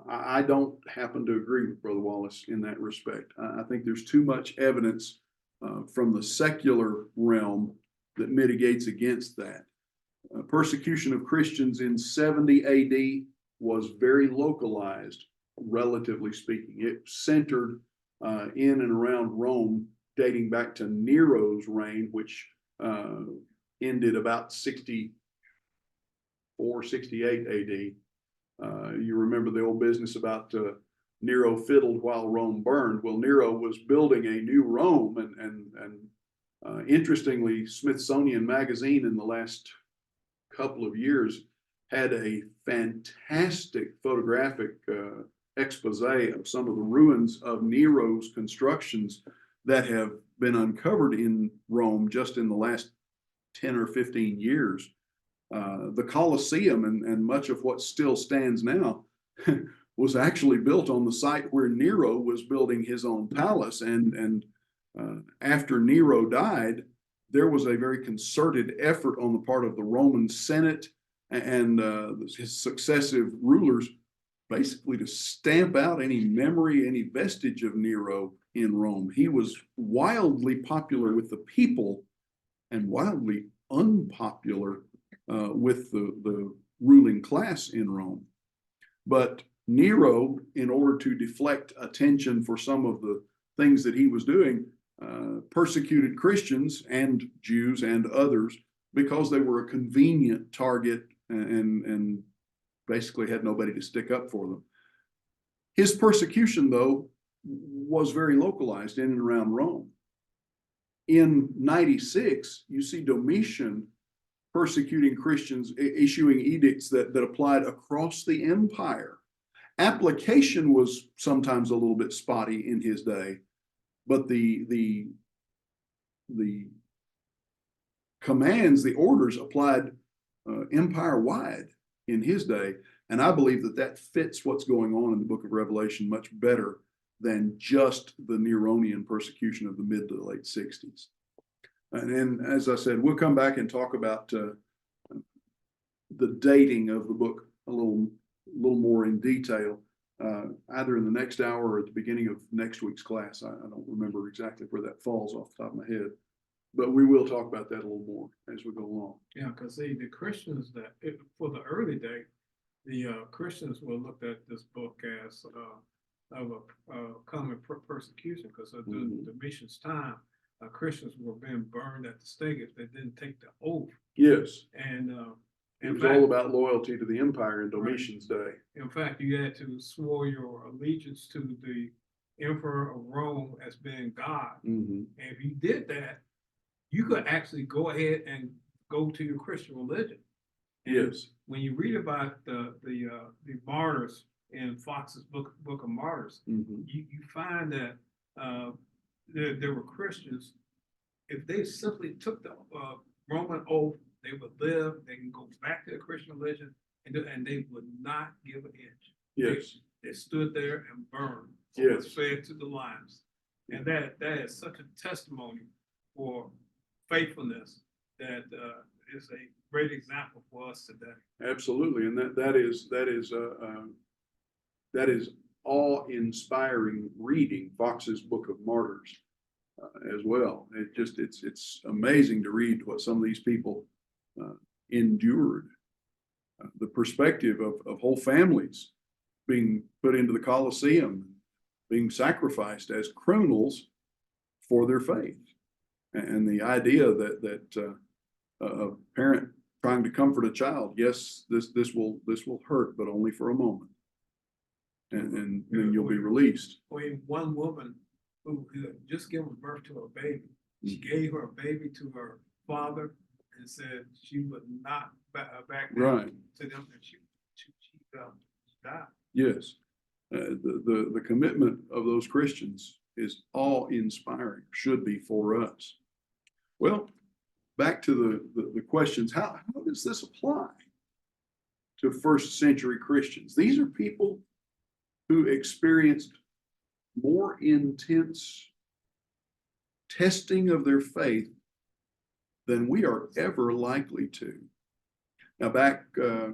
I don't happen to agree with Brother Wallace in that respect. I think there's too much evidence from the secular realm that mitigates against that. Persecution of Christians in 70 AD was very localized, relatively speaking. It centered in and around Rome, dating back to Nero's reign, which ended about 64, 68 AD. You remember the old business about Nero fiddled while Rome burned. Well, Nero was building a new Rome, and interestingly, Smithsonian Magazine in the last couple of years had a fantastic photographic expose of some of the ruins of Nero's constructions that have been uncovered in Rome just in the last 10 or 15 years. The Colosseum and much of what still stands now was actually built on the site where Nero was building his own palace. And after Nero died, there was a very concerted effort on the part of the Roman Senate and his successive rulers, basically to stamp out any memory, any vestige of Nero in Rome. He was wildly popular with the people and wildly unpopular with the ruling class in Rome. But Nero, in order to deflect attention for some of the things that he was doing, persecuted Christians and Jews and others because they were a convenient target and basically had nobody to stick up for them. His persecution, though, was very localized in and around Rome. In 96, you see Domitian persecuting Christians, issuing edicts that applied across the empire. Application was sometimes a little bit spotty in his day, but the commands, the orders applied empire-wide in his day. And I believe that fits what's going on in the book of Revelation much better than just the Neronian persecution of the mid to late 60s. And as I said, we'll come back and talk about the dating of the book a little more in detail, either in the next hour or at the beginning of next week's class. I don't remember exactly where that falls off the top of my head, but we will talk about that a little more as we go along. Yeah, because the Christians for the early day, the Christians will look at this book as of a common persecution, because during the mission's time, Christians were being burned at the stake if they didn't take the oath. Yes. And it was all about loyalty to the empire in Domitian's day. In fact, you had to swear your allegiance to the emperor of Rome as being God. And if you did that, you could actually go ahead and go to your Christian religion. And yes. When you read about the martyrs in Fox's book of Martyrs, you find that there were Christians. If they simply took the Roman oath, they would live. They can go back to the Christian religion, and they would not give an inch. Yes, they stood there and burned. Yes, fed to the lions, and that is such a testimony for faithfulness that is a great example for us today. Absolutely, and that is awe-inspiring reading. Fox's Book of Martyrs as well. It's amazing to read what some of these people endured. The perspective of whole families being put into the Colosseum, being sacrificed as criminals for their faith, and the idea that a parent trying to comfort a child, yes, this will hurt, but only for a moment, and then you'll be released. One woman who had just given birth to a baby, she gave her baby to her father and said she would not back down to them, and she died. Yes, the commitment of those Christians is awe-inspiring, should be for us. Well, back to the questions. How does this apply to first century Christians? These are people who experienced more intense testing of their faith than we are ever likely to. Now, back, I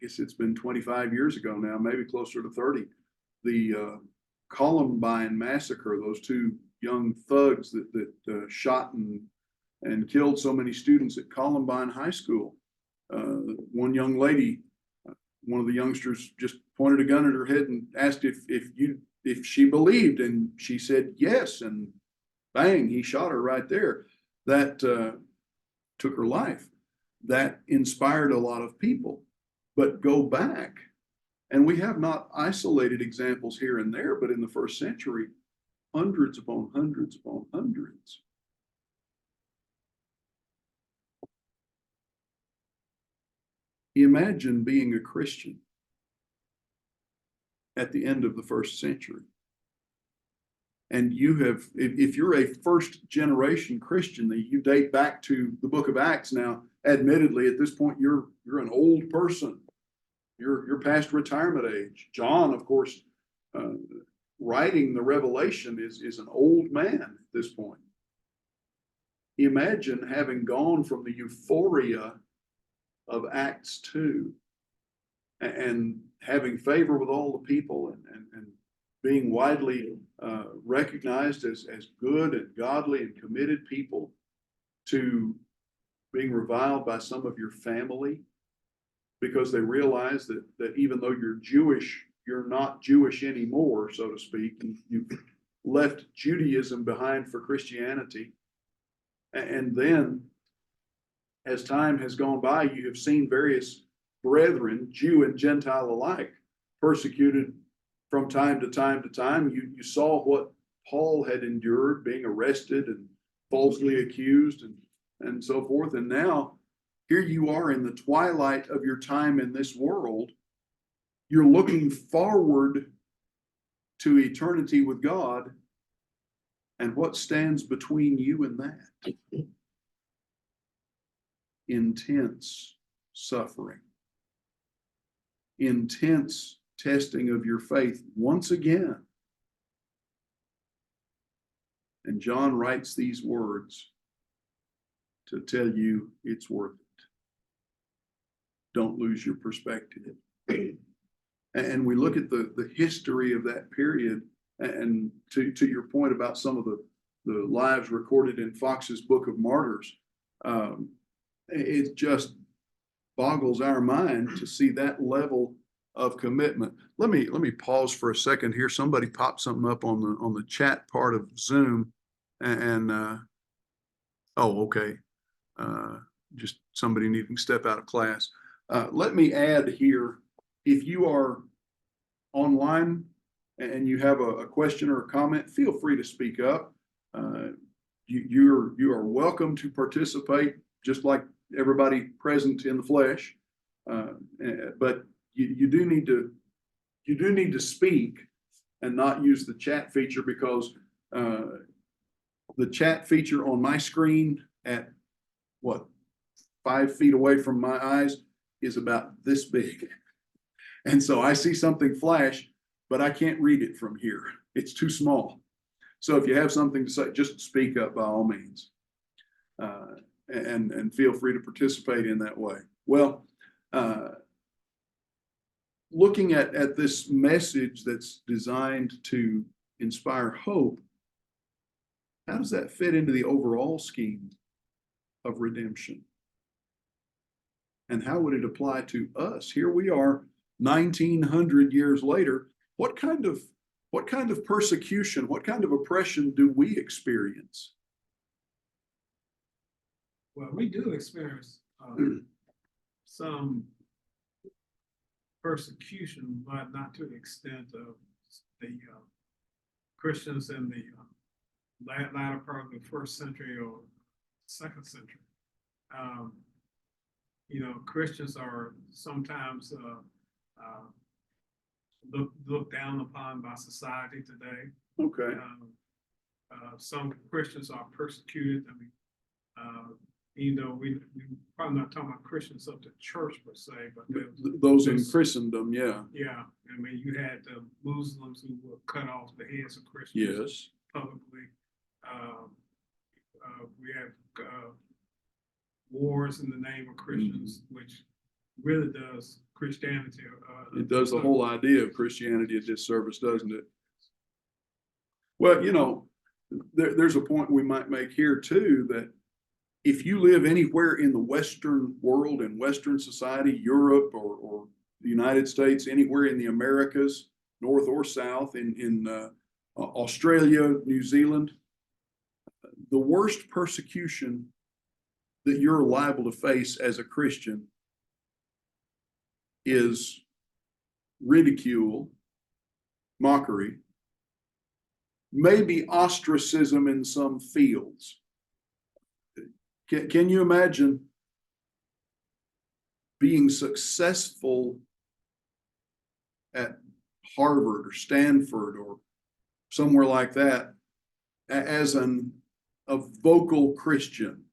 guess it's been 25 years ago now, maybe closer to 30, the Columbine massacre, those two young thugs that shot and killed so many students at Columbine High School. One young lady, one of the youngsters, just pointed a gun at her head and asked if she believed, and she said yes, and bang, he shot her right there. That took her life. That inspired a lot of people. But go back, and we have not isolated examples here and there, but in the first century, hundreds upon hundreds upon hundreds. Imagine being a Christian at the end of the first century. And you have, if you're a first generation Christian, that you date back to the book of Acts now, admittedly, at this point, you're an old person. You're past retirement age. John, of course, writing the Revelation is an old man at this point. Imagine having gone from the euphoria of Acts 2 and having favor with all the people and being widely recognized as good and godly and committed people, to being reviled by some of your family because they realize that even though you're Jewish, you're not Jewish anymore, so to speak. You've left Judaism behind for Christianity. And then, as time has gone by, you have seen various brethren, Jew and Gentile alike, persecuted from time to time to time. You saw what Paul had endured, being arrested and falsely accused and so forth. And now here you are in the twilight of your time in this world. You're looking forward to eternity with God. And what stands between you and that? Intense suffering. Intense testing of your faith once again. And John writes these words to tell you it's worth it. don't lose your perspective. And we look at the history of that period, and to your point about some of the lives recorded in Fox's Book of Martyrs, it just boggles our mind to see that level of commitment. Let me pause for a second here. Somebody popped something up on the chat part of Zoom, and oh, okay. Just somebody needing to step out of class. Let me add here, if you are online and you have a question or a comment, feel free to speak up. You are welcome to participate, just like everybody present in the flesh. But you do need to speak and not use the chat feature, because the chat feature on my screen at 5 feet away from my eyes is about this big. And so I see something flash, but I can't read it from here. It's too small. So if you have something to say, just speak up by all means. And feel free to participate in that way. Well, looking at this message that's designed to inspire hope, how does that fit into the overall scheme of redemption? And how would it apply to us? Here we are 1900 years later. What kind of persecution, what kind of oppression do we experience? Well, we do experience some persecution, but not to the extent of the Christians in the latter part of the 1st century or 2nd century. Christians are sometimes looked down upon by society today. Okay. Some Christians are persecuted. I mean, even though we probably not talking about Christians of the church per se, but those in Christendom, yeah. Yeah, I mean, you had the Muslims who were cut off the heads of Christians. Yes. Publicly. We have wars in the name of Christians, which really does Christianity. It does the whole idea of Christianity a disservice, doesn't it? Well, there's a point we might make here too, that if you live anywhere in the Western world, in Western society, Europe or the United States, anywhere in the Americas, North or South, in Australia, New Zealand, the worst persecution that you're liable to face as a Christian is ridicule, mockery, maybe ostracism in some fields. Can you imagine being successful at Harvard or Stanford or somewhere like that as a vocal Christian,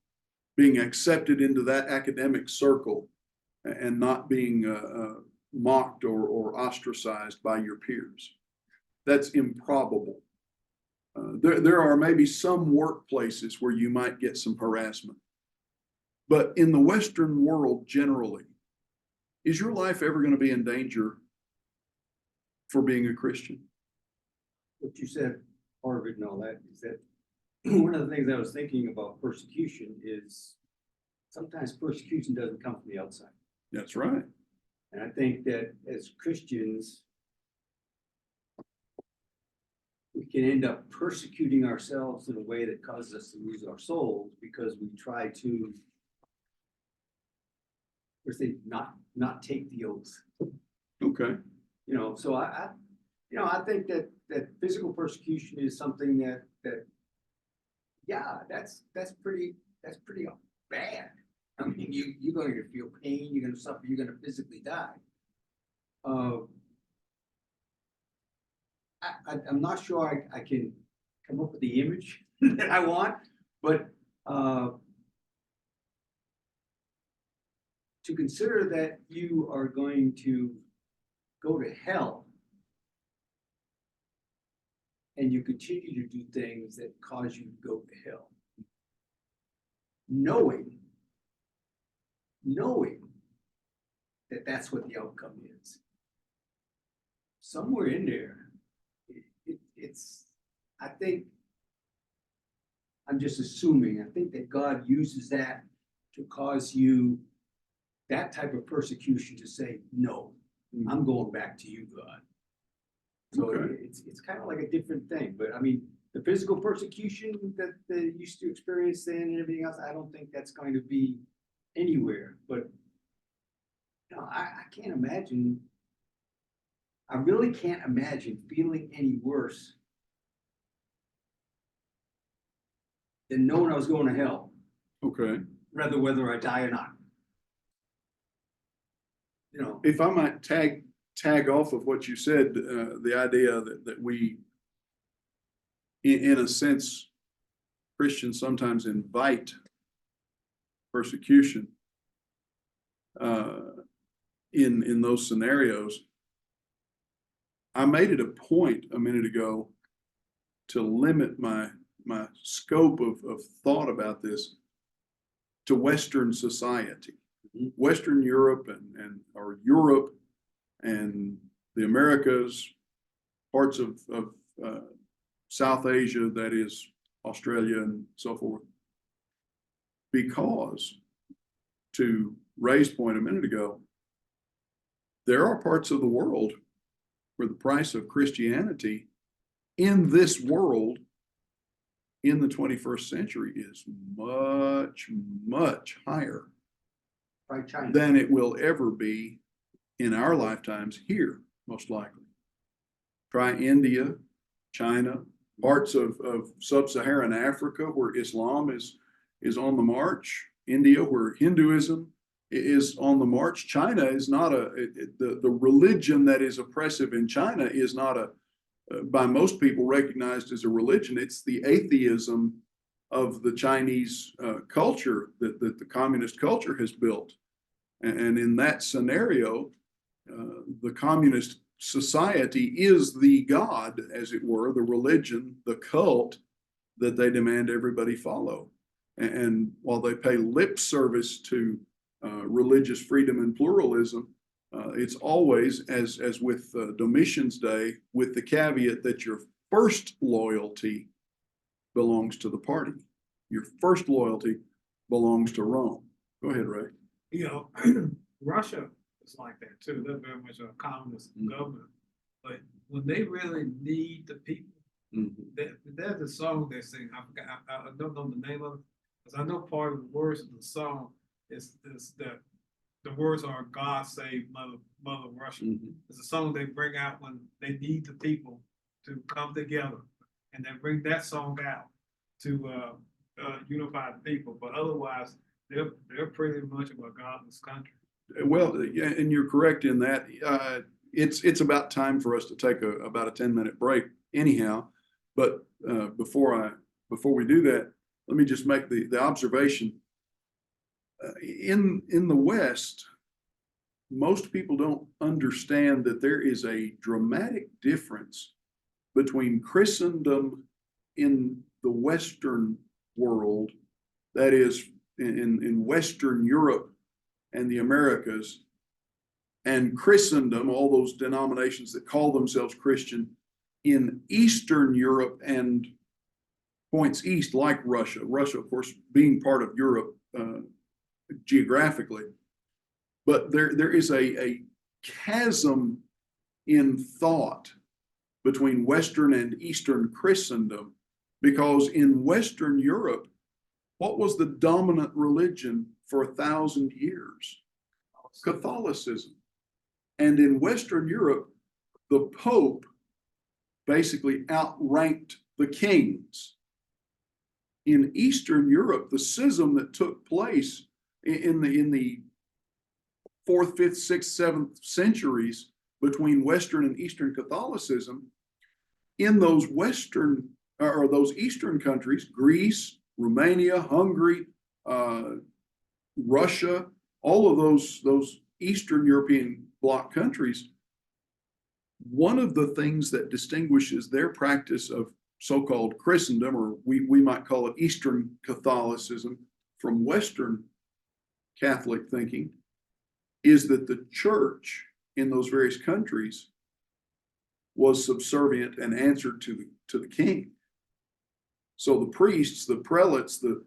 being accepted into that academic circle and not being mocked or ostracized by your peers? That's improbable. There are maybe some workplaces where you might get some harassment. But in the Western world generally, is your life ever going to be in danger for being a Christian? What you said, part of it and all that, is that one of the things I was thinking about persecution is sometimes persecution doesn't come from the outside. That's right. And I think that as Christians, we can end up persecuting ourselves in a way that causes us to lose our souls because we try to, not take the oath. Okay. So I think that physical persecution is something that that's pretty bad. I mean, you're going to feel pain, you're going to suffer, you're going to physically die. I'm not sure I can come up with the image that I want, but to consider that you are going to go to hell and you continue to do things that cause you to go to hell, knowing that that's what the outcome is. Somewhere in there, it's, I think, I'm just assuming, I think that God uses that to cause you, that type of persecution, to say, no, I'm going back to you, God. So Okay. it's kind of like a different thing, but I mean, the physical persecution that they used to experience then and everything else, I don't think that's going to be anywhere, but I can't imagine, I really can't imagine feeling any worse than knowing I was going to hell, Okay. rather whether I die or not. If I might tag off of what you said, the idea that we, in a sense, Christians sometimes invite persecution in those scenarios. I made it a point a minute ago to limit my scope of thought about this to Western society. Western Europe or Europe and the Americas, parts of South Asia, that is Australia and so forth. Because, to Ray's point a minute ago, there are parts of the world where the price of Christianity in this world in the 21st century is much, much higher than it will ever be in our lifetimes here, most likely. Try India, China, parts of sub-Saharan Africa where Islam is on the march, India where Hinduism is on the march. China is not the religion that is oppressive in China is not by most people recognized as a religion. It's the atheism of the Chinese culture that the communist culture has built. And in that scenario, the communist society is the God, as it were, the religion, the cult that they demand everybody follow. And while they pay lip service to religious freedom and pluralism, it's always, as with Domitian's day, with the caveat that your first loyalty belongs to the party. Your first loyalty belongs to Rome. Go ahead, Ray. Russia is like that too. They're very much a communist government. But when they really need the people, there's a song they sing. I don't know the name of it, because I know part of the words of the song is that the words are "God Save Mother Russia." It's a song they bring out when they need the people to come together, and they bring that song out to unify the people. But otherwise, they're pretty much of a godless country. Well, yeah, and you're correct in that. It's about time for us to take about a 10-minute break anyhow. But before we do that, let me just make the observation. In the West, most people don't understand that there is a dramatic difference between Christendom in the Western world, that is in Western Europe and the Americas, and Christendom, all those denominations that call themselves Christian, in Eastern Europe and points east, like Russia. Russia, of course, being part of Europe geographically. But there is a chasm in thought between Western and Eastern Christendom, because in Western Europe, what was the dominant religion for 1,000 years? Catholicism. And in Western Europe, the Pope basically outranked the kings. In Eastern Europe, the schism that took place in the 4th, 5th, 6th, 7th centuries between Western and Eastern Catholicism, in those Western or those Eastern countries, Greece, Romania, Hungary, Russia, all of those Eastern European bloc countries, one of the things that distinguishes their practice of so-called Christendom, or we might call it Eastern Catholicism, from Western Catholic thinking, is that the church in those various countries was subservient and answered to the king. So the priests, the prelates, the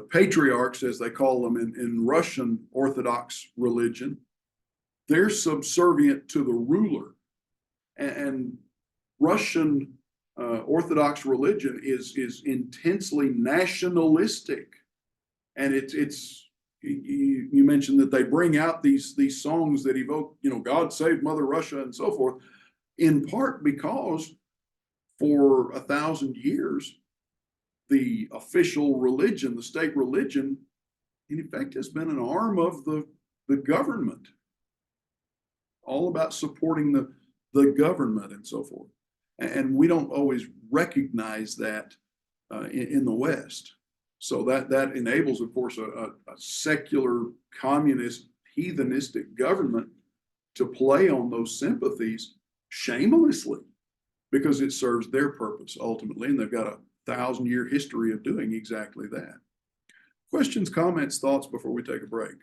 patriarchs, as they call them in Russian Orthodox religion, they're subservient to the ruler. And Russian Orthodox religion is intensely nationalistic. And you mentioned that they bring out these songs that evoke, God save Mother Russia and so forth, in part because for 1,000 years, the official religion, the state religion, in effect has been an arm of the government, all about supporting the government and so forth. And we don't always recognize that in the West. So that enables, of course, a secular, communist, heathenistic government to play on those sympathies shamelessly because it serves their purpose ultimately. And they've got a 1,000-year history of doing exactly that. Questions, comments, thoughts before we take a break?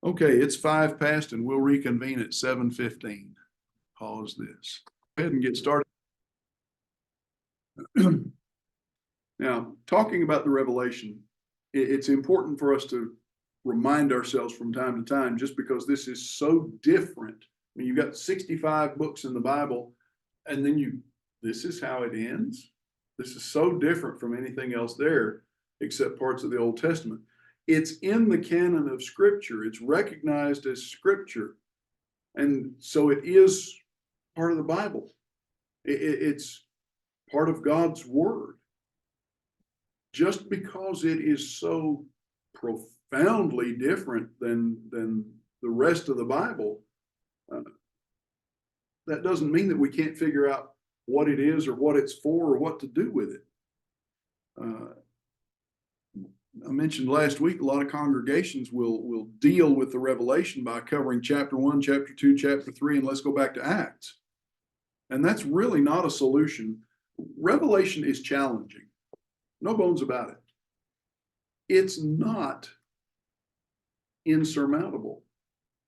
Okay, it's 5 past and we'll reconvene at 7:15. Pause this. Go ahead and get started. Now, talking about the Revelation, it's important for us to remind ourselves from time to time, just because this is so different. I mean, you've got 65 books in the Bible, and then this is how it ends. This is so different from anything else there, except parts of the Old Testament. It's in the canon of Scripture. It's recognized as Scripture. And so it is part of the Bible. It's part of God's Word. Just because it is so profoundly different than the rest of the Bible, that doesn't mean that we can't figure out what it is or what it's for or what to do with it. I mentioned last week, a lot of congregations will deal with the Revelation by covering chapter 1, chapter 2, chapter 3, and let's go back to Acts. And that's really not a solution. Revelation is challenging. No bones about it. It's not insurmountable.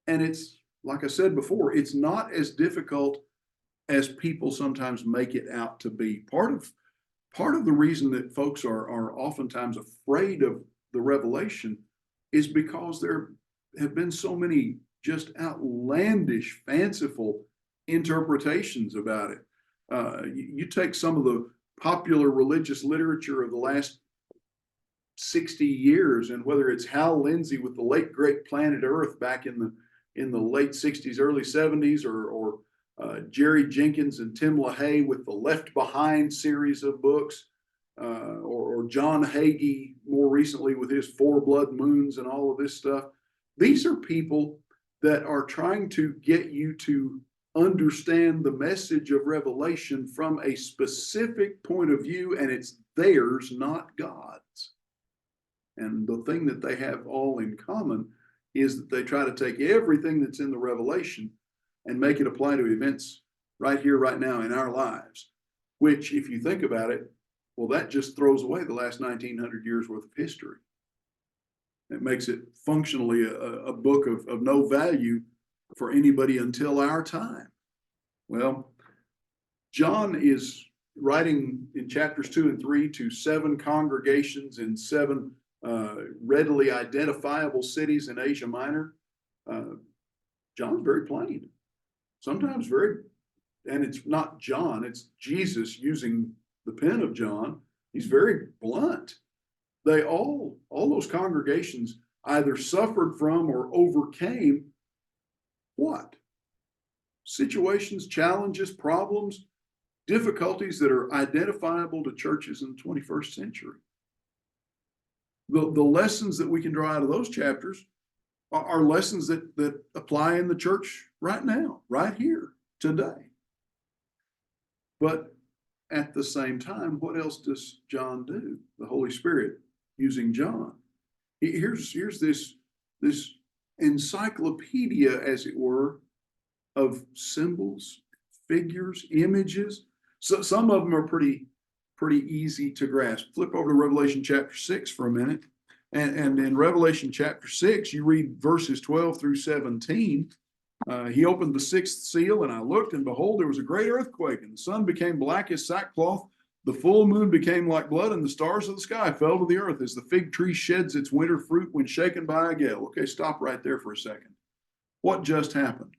And it's, like I said before, it's not as difficult as people sometimes make it out to be. Part of the reason that folks are oftentimes afraid of the Revelation is because there have been so many just outlandish, fanciful interpretations about it. You take some of the popular religious literature of the last 60 years, and whether it's Hal Lindsey with the late great Planet Earth back in the late 60s, early 70s, or Jerry Jenkins and Tim LaHaye with the Left Behind series of books, or John Hagee more recently with his Four Blood Moons and all of this stuff. These are people that are trying to get you to understand the message of Revelation from a specific point of view, and it's theirs, not God's. And the thing that they have all in common is that they try to take everything that's in the Revelation and make it apply to events right here, right now in our lives, which, if you think about it, well, that just throws away the last 1,900 years worth of history. It makes it functionally a book of no value for anybody until our time. Well, John is writing in chapters 2 and 3 to 7 congregations in 7 readily identifiable cities in Asia Minor. John's very plain, sometimes and it's not John, it's Jesus using the pen of John. He's very blunt. All those congregations either suffered from or overcame what? Situations, challenges, problems, difficulties that are identifiable to churches in the 21st century. The lessons that we can draw out of those chapters are lessons that apply in the church right now, right here, today. But at the same time, what else does John do? The Holy Spirit using John. Here's this encyclopedia, as it were, of symbols, figures, images. So some of them are pretty easy to grasp. Flip over to Revelation chapter 6 for a minute. And in Revelation chapter 6, you read verses 12 through 17. He opened the sixth seal, and I looked, and behold, there was a great earthquake, and the sun became black as sackcloth. The full moon became like blood, and the stars of the sky fell to the earth as the fig tree sheds its winter fruit when shaken by a gale. Okay, stop right there for a second. What just happened?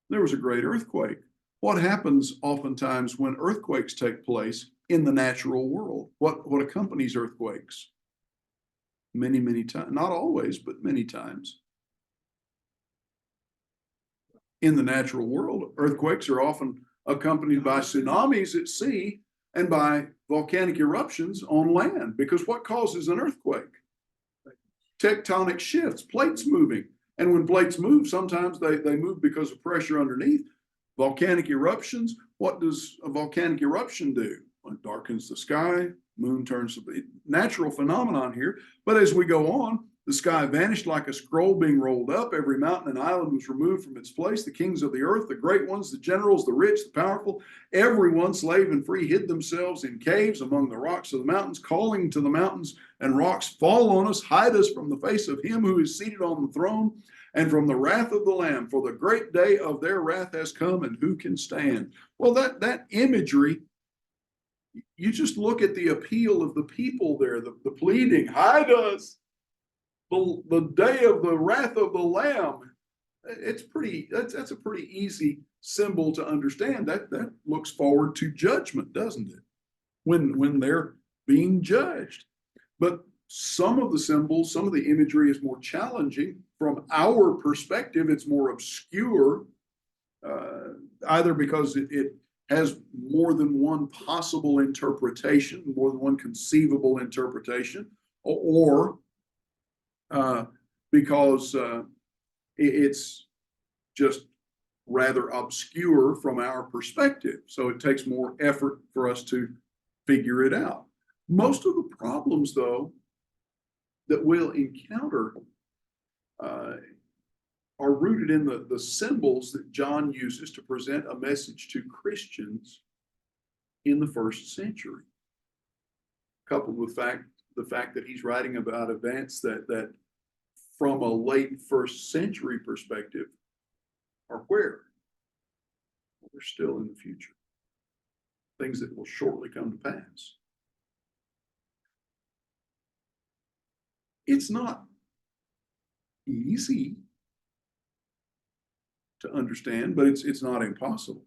There was a great earthquake. What happens oftentimes when earthquakes take place in the natural world? What accompanies earthquakes? Many, many times, not always, but many times. In the natural world, earthquakes are often accompanied by tsunamis at sea and by volcanic eruptions on land. Because what causes an earthquake? Tectonic shifts, plates moving. And when plates move, sometimes they move because of pressure underneath. Volcanic eruptions, what does a volcanic eruption do? It darkens the sky, moon turns to be natural phenomenon here. But as we go on, the sky vanished like a scroll being rolled up. Every mountain and island was removed from its place. The kings of the earth, the great ones, the generals, the rich, the powerful, everyone, slave and free, hid themselves in caves among the rocks of the mountains, calling to the mountains and rocks, fall on us, hide us from the face of him who is seated on the throne and from the wrath of the Lamb. For the great day of their wrath has come, and who can stand? Well, that imagery, you just look at the appeal of the people there, the pleading, hide us. The day of the wrath of the Lamb. That's a pretty easy symbol to understand. That looks forward to judgment, doesn't it? When they're being judged. But some of the symbols, some of the imagery is more challenging. From our perspective, it's more obscure, either because it has more than one possible interpretation, more than one conceivable interpretation, or because it's just rather obscure from our perspective. So it takes more effort for us to figure it out. Most of the problems, though, that we'll encounter are rooted in the symbols that John uses to present a message to Christians in the first century, coupled with the fact that he's writing about events that from a late first century perspective are where? They're still in the future. Things that will shortly come to pass. It's not easy to understand, but it's not impossible.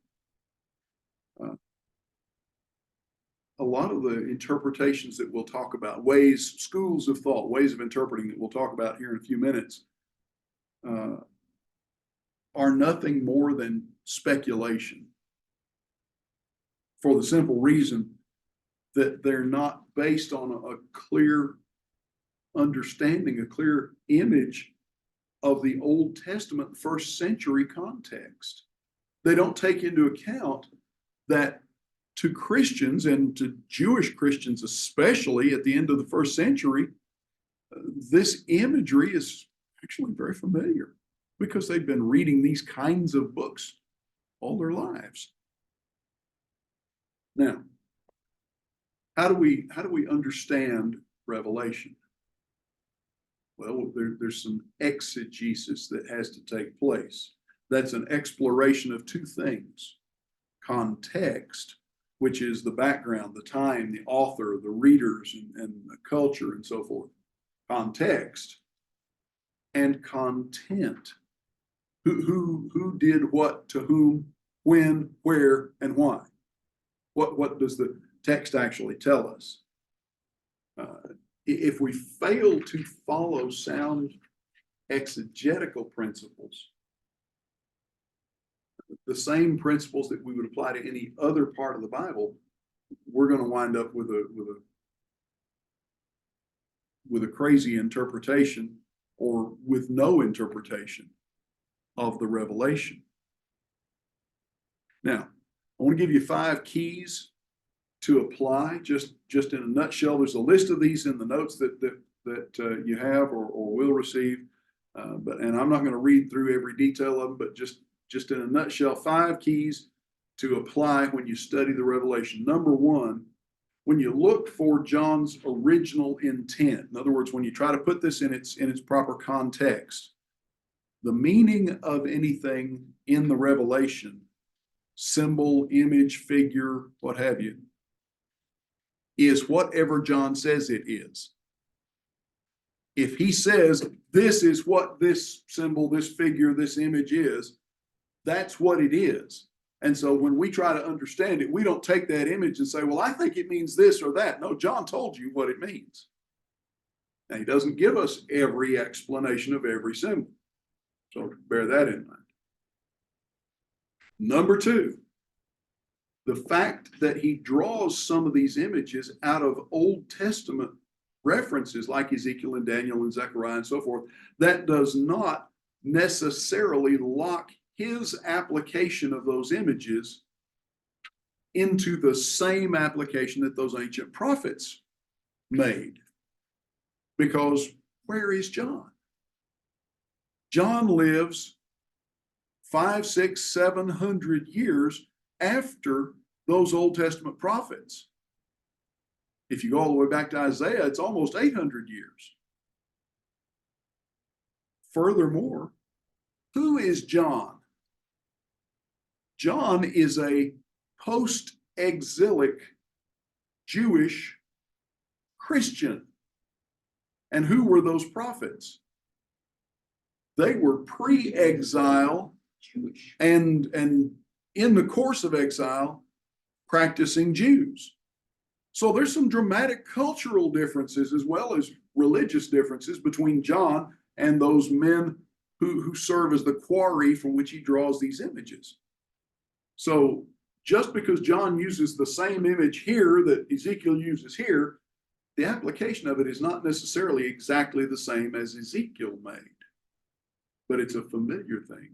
A lot of the interpretations that we'll talk about, schools of thought, ways of interpreting that we'll talk about here in a few minutes, are nothing more than speculation. For the simple reason that they're not based on a clear understanding, a clear image of the Old Testament first century context. They don't take into account that to Christians, and to Jewish Christians especially at the end of the first century, this imagery is actually very familiar because they've been reading these kinds of books all their lives. Now, how do we understand Revelation? Well, there's some exegesis that has to take place. That's an exploration of two things: context, which is the background, the time, the author, the readers, and the culture, and so forth. Context and content. Who did what to whom, when, where, and why? What does the text actually tell us? If we fail to follow sound exegetical principles, the same principles that we would apply to any other part of the Bible, we're going to wind up with a crazy interpretation or with no interpretation of the revelation. Now, I want to give you 5 keys to apply, just in a nutshell. There's a list of these in the notes that you have or will receive, and I'm not going to read through every detail of them, but just in a nutshell, 5 keys to apply when you study the Revelation. Number 1, when you look for John's original intent, in other words, when you try to put this in its proper context, the meaning of anything in the Revelation, symbol, image, figure, what have you, is whatever John says it is. If he says, this is what this symbol, this figure, this image is, that's what it is. And so when we try to understand it, we don't take that image and say, well, I think it means this or that. No, John told you what it means. And he doesn't give us every explanation of every symbol. So bear that in mind. Number two, the fact that he draws some of these images out of Old Testament references like Ezekiel and Daniel and Zechariah and so forth, that does not necessarily lock his application of those images into the same application that those ancient prophets made. Because where is John? John lives 500, 600, 700 years after those Old Testament prophets. If you go all the way back to Isaiah, it's almost 800 years. Furthermore, who is John? John is a post-exilic Jewish Christian. And who were those prophets? They were pre-exile Jewish. and in the course of exile, practicing Jews. So there's some dramatic cultural differences as well as religious differences between John and those men who serve as the quarry from which he draws these images. So just because John uses the same image here that Ezekiel uses here, the application of it is not necessarily exactly the same as Ezekiel made. But it's a familiar thing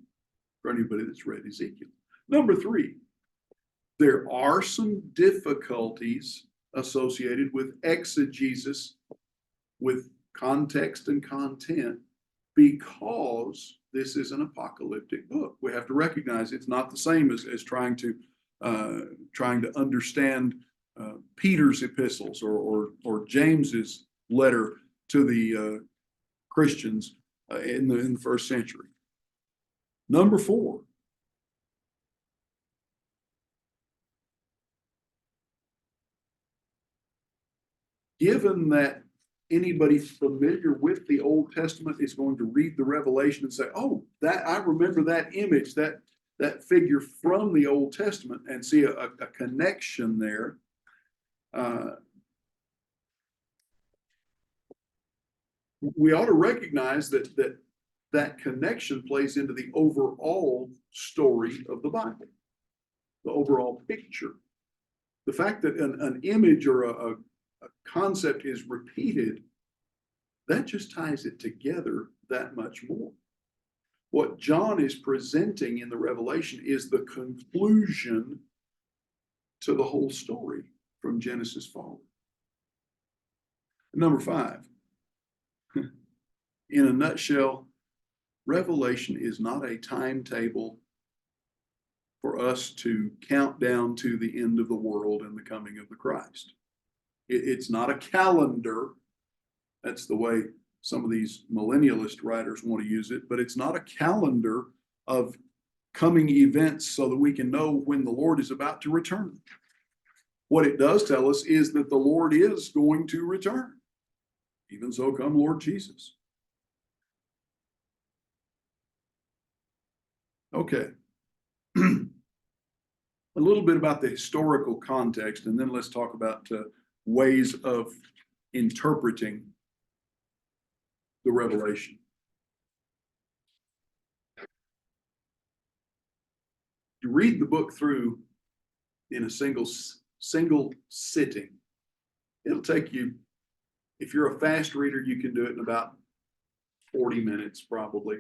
for anybody that's read Ezekiel. Number three, there are some difficulties associated with exegesis, with context and content, because this is an apocalyptic book. We have to recognize it's not the same as trying to understand Peter's epistles or James's letter to the Christians in the first century. Number four, given that anybody familiar with the Old Testament is going to read the Revelation and say, oh, that I remember that image, that figure from the Old Testament, and see a connection there. We ought to recognize that connection plays into the overall story of the Bible, the overall picture. The fact that an image or a concept is repeated, that just ties it together that much more. What John is presenting in the Revelation is the conclusion to the whole story from Genesis forward. Number five, in a nutshell, Revelation is not a timetable for us to count down to the end of the world and the coming of the Christ. It's not a calendar. That's the way some of these millennialist writers want to use it, but it's not a calendar of coming events so that we can know when the Lord is about to return. What it does tell us is that the Lord is going to return. Even so come Lord Jesus. Okay. A little bit about the historical context, and then let's talk about ways of interpreting the Revelation. You read the book through in a single sitting. It'll take you, if you're a fast reader, you can do it in about 40 minutes, probably,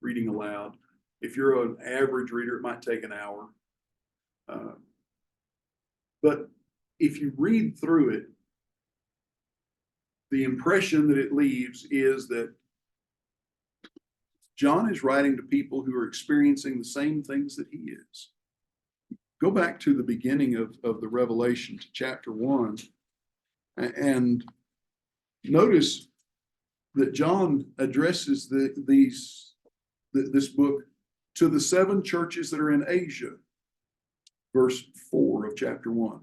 reading aloud. If you're an average reader, it might take an hour. But if you read through it, the impression that it leaves is that John is writing to people who are experiencing the same things that he is. go back to the beginning of the Revelation, to chapter 1, and notice that John addresses this book to the 7 churches that are in Asia. Verse 4 of chapter 1.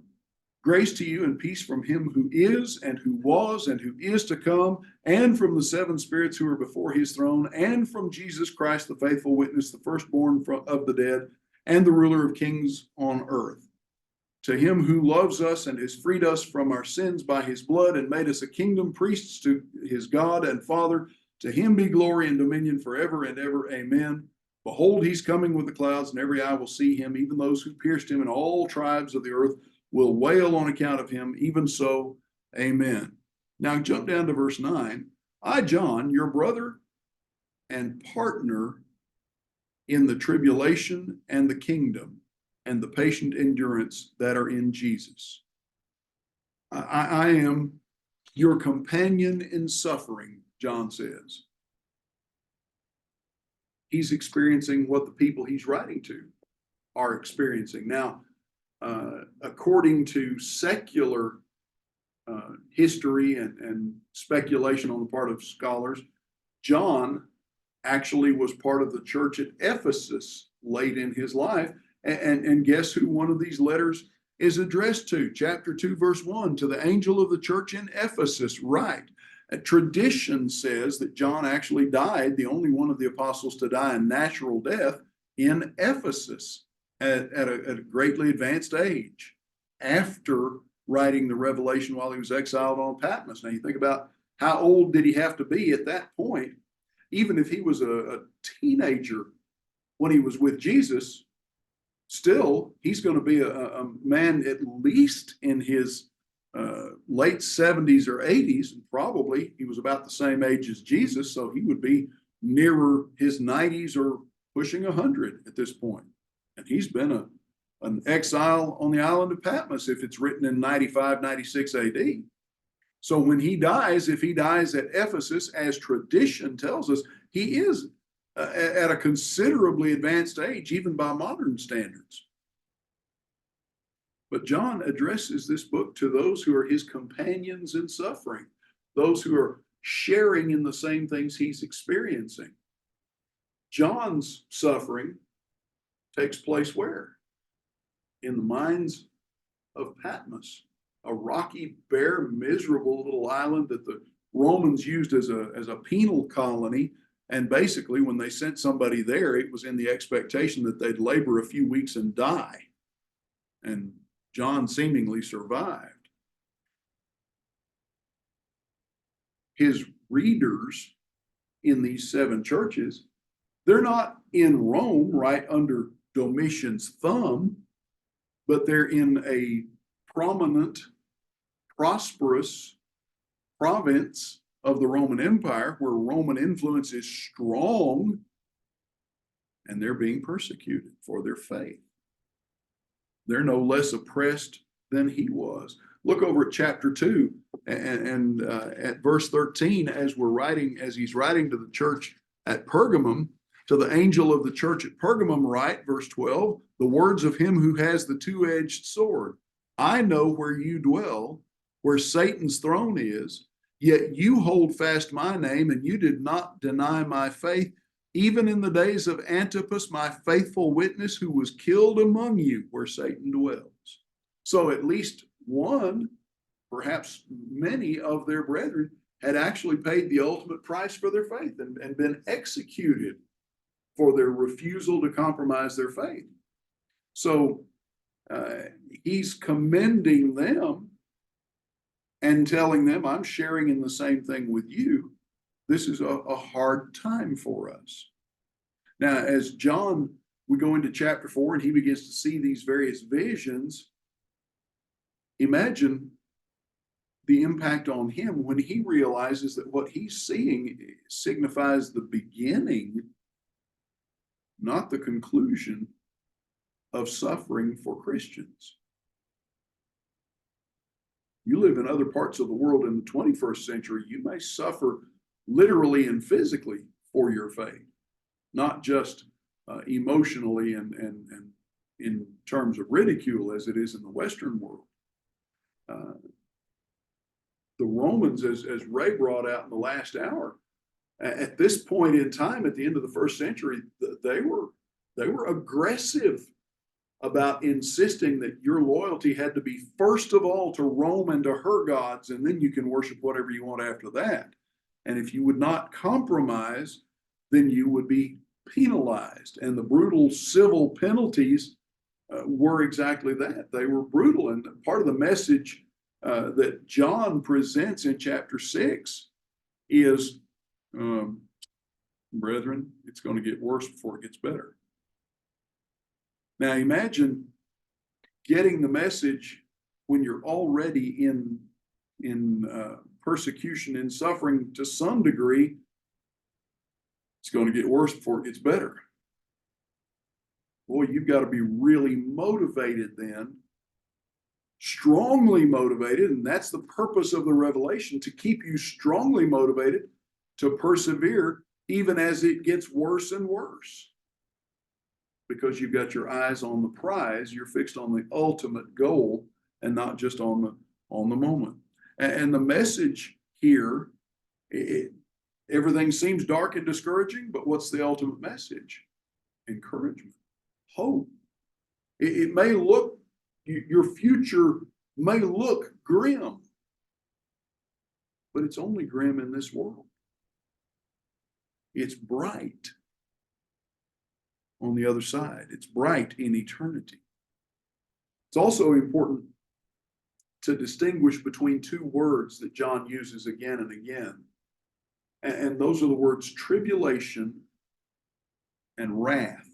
Grace to you and peace from him who is, and who was, and who is to come, and from the 7 spirits who are before his throne, and from Jesus Christ, the faithful witness, the firstborn of the dead, and the ruler of kings on earth. To him who loves us and has freed us from our sins by his blood and made us a kingdom, priests to his God and Father, to him be glory and dominion forever and ever. Amen. Behold, he's coming with the clouds, and every eye will see him, even those who pierced him, and all tribes of the earth will wail on account of him. Even so, amen. Now jump down to verse 9. I, John, your brother and partner in the tribulation and the kingdom and the patient endurance that are in Jesus. I am your companion in suffering, John says. He's experiencing what the people he's writing to are experiencing. Now, according to secular history and speculation on the part of scholars, John actually was part of the church at Ephesus late in his life. And guess who one of these letters is addressed to? Chapter 2, verse 1, to the angel of the church in Ephesus, right? A tradition says that John actually died, the only one of the apostles to die a natural death, in Ephesus at a greatly advanced age, after writing the Revelation while he was exiled on Patmos. Now you think about how old did he have to be at that point? Even if he was a teenager when he was with Jesus, still he's going to be a man at least in his late 70s or 80s, and probably he was about the same age as Jesus, so he would be nearer his 90s or pushing 100 at this point. And he's been an exile on the island of Patmos if it's written in 95, 96 AD. So when he dies, if he dies at Ephesus, as tradition tells us, he is at a considerably advanced age, even by modern standards. But John addresses this book to those who are his companions in suffering, those who are sharing in the same things he's experiencing. John's suffering takes place where? In the mines of Patmos, a rocky, bare, miserable little island that the Romans used as a penal colony. And basically, when they sent somebody there, it was in the expectation that they'd labor a few weeks and die. And John seemingly survived. His readers in these 7 churches, they're not in Rome right under Domitian's thumb, but they're in a prominent, prosperous province of the Roman Empire where Roman influence is strong, and they're being persecuted for their faith. They're no less oppressed than he was. Look over at chapter 2 and at verse 13, as he's writing to the church at Pergamum, to the angel of the church at Pergamum write, verse 12, the words of him who has the 2-edged sword. I know where you dwell, where Satan's throne is, yet you hold fast my name, and you did not deny my faith, even in the days of Antipas, my faithful witness, who was killed among you where Satan dwells. So at least one, perhaps many of their brethren had actually paid the ultimate price for their faith and been executed for their refusal to compromise their faith. So he's commending them and telling them, I'm sharing in the same thing with you. This is a hard time for us. Now, as John, we go into chapter 4 and he begins to see these various visions. Imagine the impact on him when he realizes that what he's seeing signifies the beginning, not the conclusion, of suffering for Christians. You live in other parts of the world in the 21st century, you may suffer literally and physically for your faith, not just emotionally and in terms of ridicule as it is in the Western world. The Romans, as Ray brought out in the last hour, at this point in time, at the end of the first century, they were aggressive about insisting that your loyalty had to be first of all to Rome and to her gods, and then you can worship whatever you want after that. And if you would not compromise, then you would be penalized. And the brutal civil penalties were exactly that. They were brutal. And part of the message that John presents in chapter 6 is, brethren, it's going to get worse before it gets better. Now imagine getting the message when you're already in persecution and suffering to some degree. It's going to get worse before it gets better. Boy, you've got to be really motivated then, strongly motivated, and that's the purpose of the revelation, to keep you strongly motivated to persevere even as it gets worse and worse. Because you've got your eyes on the prize, you're fixed on the ultimate goal and not just on the moment. And the message here, everything seems dark and discouraging, but what's the ultimate message? Encouragement, hope. It may look, your future may look grim, but it's only grim in this world. It's bright on the other side. It's bright in eternity. It's also important to distinguish between two words that John uses again and again. And those are the words tribulation and wrath.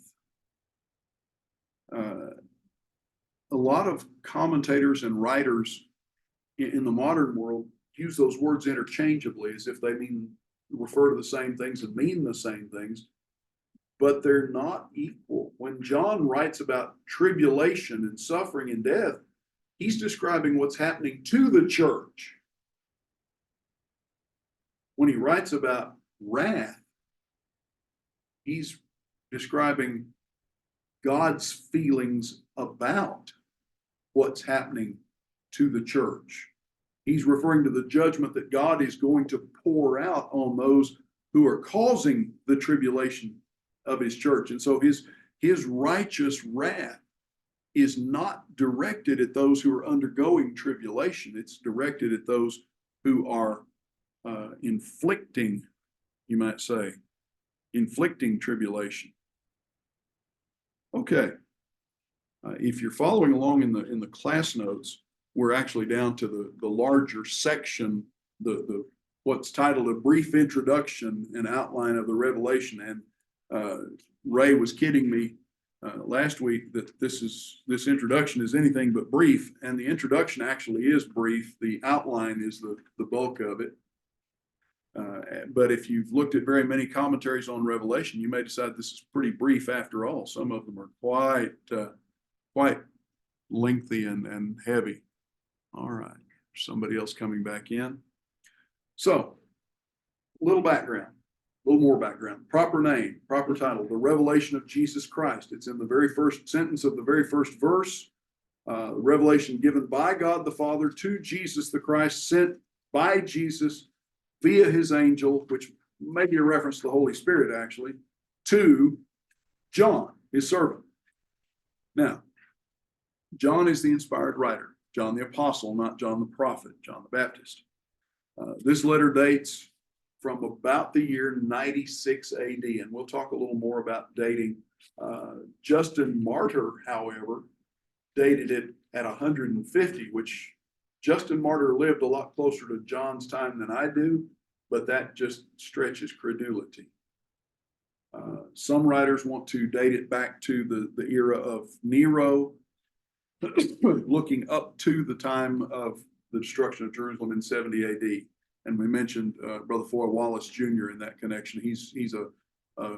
A lot of commentators and writers in the modern world use those words interchangeably as if they refer to the same things and mean the same things, but they're not equal. When John writes about tribulation and suffering and death, he's describing what's happening to the church. When he writes about wrath, he's describing God's feelings about what's happening to the church. He's referring to the judgment that God is going to pour out on those who are causing the tribulation of his church. And so his righteous wrath is not directed at those who are undergoing tribulation. It's directed at those who are inflicting, you might say, inflicting tribulation. Okay. If you're following along in the class notes, we're actually down to the larger section, the what's titled A Brief Introduction and Outline of the Revelation. And Ray was kidding me last week that this introduction is anything but brief, and the introduction actually is brief. The outline is the bulk of it. But if you've looked at very many commentaries on Revelation, you may decide this is pretty brief after all. Some of them are quite lengthy and heavy. All right, somebody else coming back in. So, a little more background. Proper name, proper title, The Revelation of Jesus Christ. It's in the very first sentence of the very first verse. Revelation given by God the Father to Jesus the Christ, sent by Jesus via his angel, which may be a reference to the Holy Spirit actually, to John, his servant. Now, John is the inspired writer. John the Apostle, not John the Prophet, John the Baptist. This letter dates from about the year 96 AD, and we'll talk a little more about dating. Justin Martyr, however, dated it at 150, which Justin Martyr lived a lot closer to John's time than I do, but that just stretches credulity. Some writers want to date it back to the era of Nero, looking up to the time of the destruction of Jerusalem in 70 AD. And we mentioned Brother Foy Wallace Jr. in that connection. He's a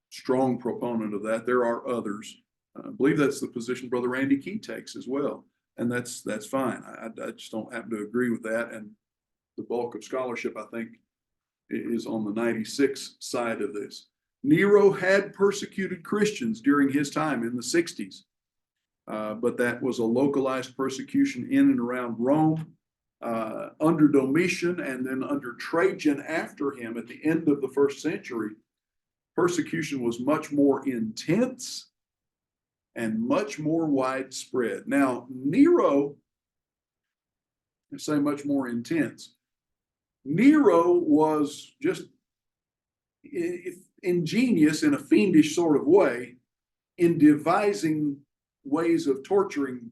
strong proponent of that. There are others. I believe that's the position Brother Randy Key takes as well. And that's fine. I just don't happen to agree with that. And the bulk of scholarship, I think, is on the 96 side of this. Nero had persecuted Christians during his time in the 60s. But that was a localized persecution in and around Rome. Under Domitian and then under Trajan after him at the end of the first century, persecution was much more intense and much more widespread. Now, Nero, I say much more intense. Nero was just ingenious in a fiendish sort of way in devising ways of torturing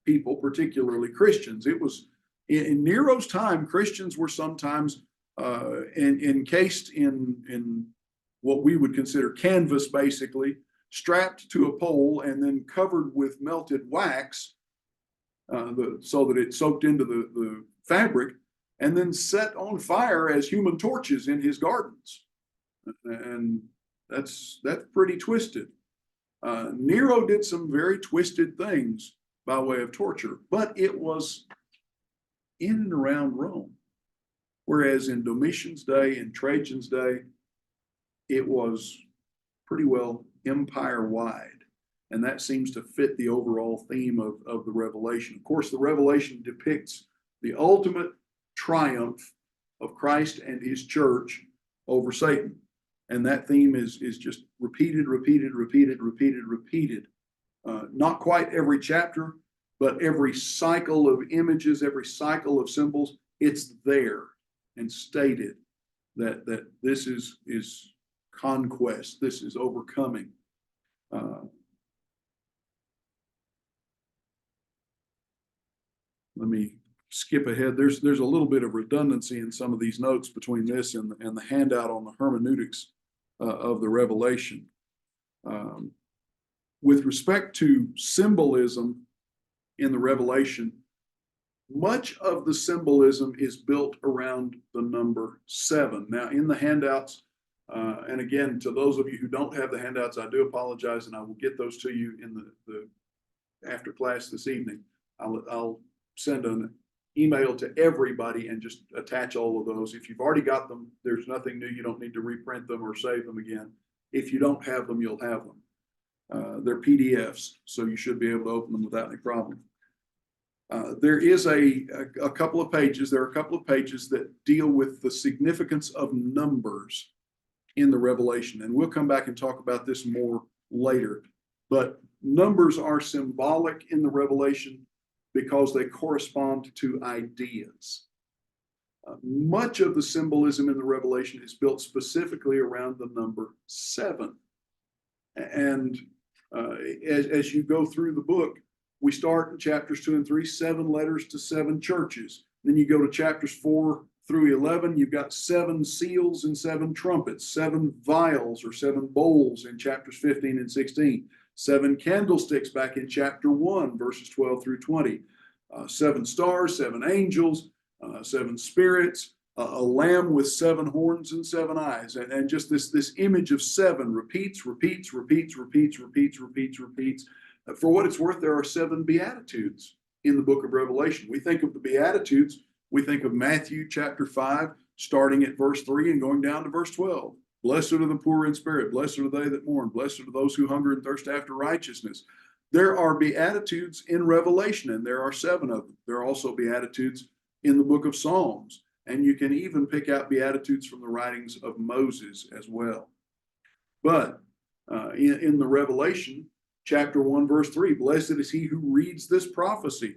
people, particularly Christians. It was in Nero's time, Christians were sometimes encased in what we would consider canvas, basically, strapped to a pole and then covered with melted wax so that it soaked into the fabric, and then set on fire as human torches in his gardens. And that's pretty twisted. Nero did some very twisted things by way of torture, but it was in and around Rome. Whereas in Domitian's day and Trajan's day, it was pretty well empire-wide. And that seems to fit the overall theme of the Revelation. Of course, the Revelation depicts the ultimate triumph of Christ and his church over Satan. And that theme is just repeated. Not quite every chapter, but every cycle of images, every cycle of symbols, it's there and stated that this is conquest, this is overcoming. Let me skip ahead. There's a little bit of redundancy in some of these notes between this and the handout on the hermeneutics of the Revelation. With respect to symbolism in the Revelation, much of the symbolism is built around the number 7. Now, in the handouts, and again, to those of you who don't have the handouts, I do apologize, and I will get those to you in the after class this evening. I'll send an email to everybody and just attach all of those. If you've already got them, there's nothing new. You don't need to reprint them or save them again. If you don't have them, you'll have them. They're PDFs, so you should be able to open them without any problem. There is a couple of pages. There are a couple of pages that deal with the significance of numbers in the Revelation, and we'll come back and talk about this more later. But numbers are symbolic in the Revelation because they correspond to ideas. Much of the symbolism in the Revelation is built specifically around the number 7. And as you go through the book, we start in chapters 2 and 3, 7 letters to 7 churches. Then you go to chapters 4 through 11, you've got 7 seals and 7 trumpets, 7 vials or 7 bowls in chapters 15 and 16, 7 candlesticks back in chapter 1, verses 12 through 20, 7 stars, 7 angels, 7 spirits, a lamb with 7 horns and 7 eyes. And just this image of 7 repeats. For what it's worth, there are 7 Beatitudes in the book of Revelation. We think of the Beatitudes, we think of Matthew chapter 5, starting at verse 3 and going down to verse 12. Blessed are the poor in spirit, blessed are they that mourn, blessed are those who hunger and thirst after righteousness. There are Beatitudes in Revelation, and there are 7 of them. There are also Beatitudes in the book of Psalms, and you can even pick out Beatitudes from the writings of Moses as well. But in the Revelation, chapter 1, verse 3, blessed is he who reads this prophecy.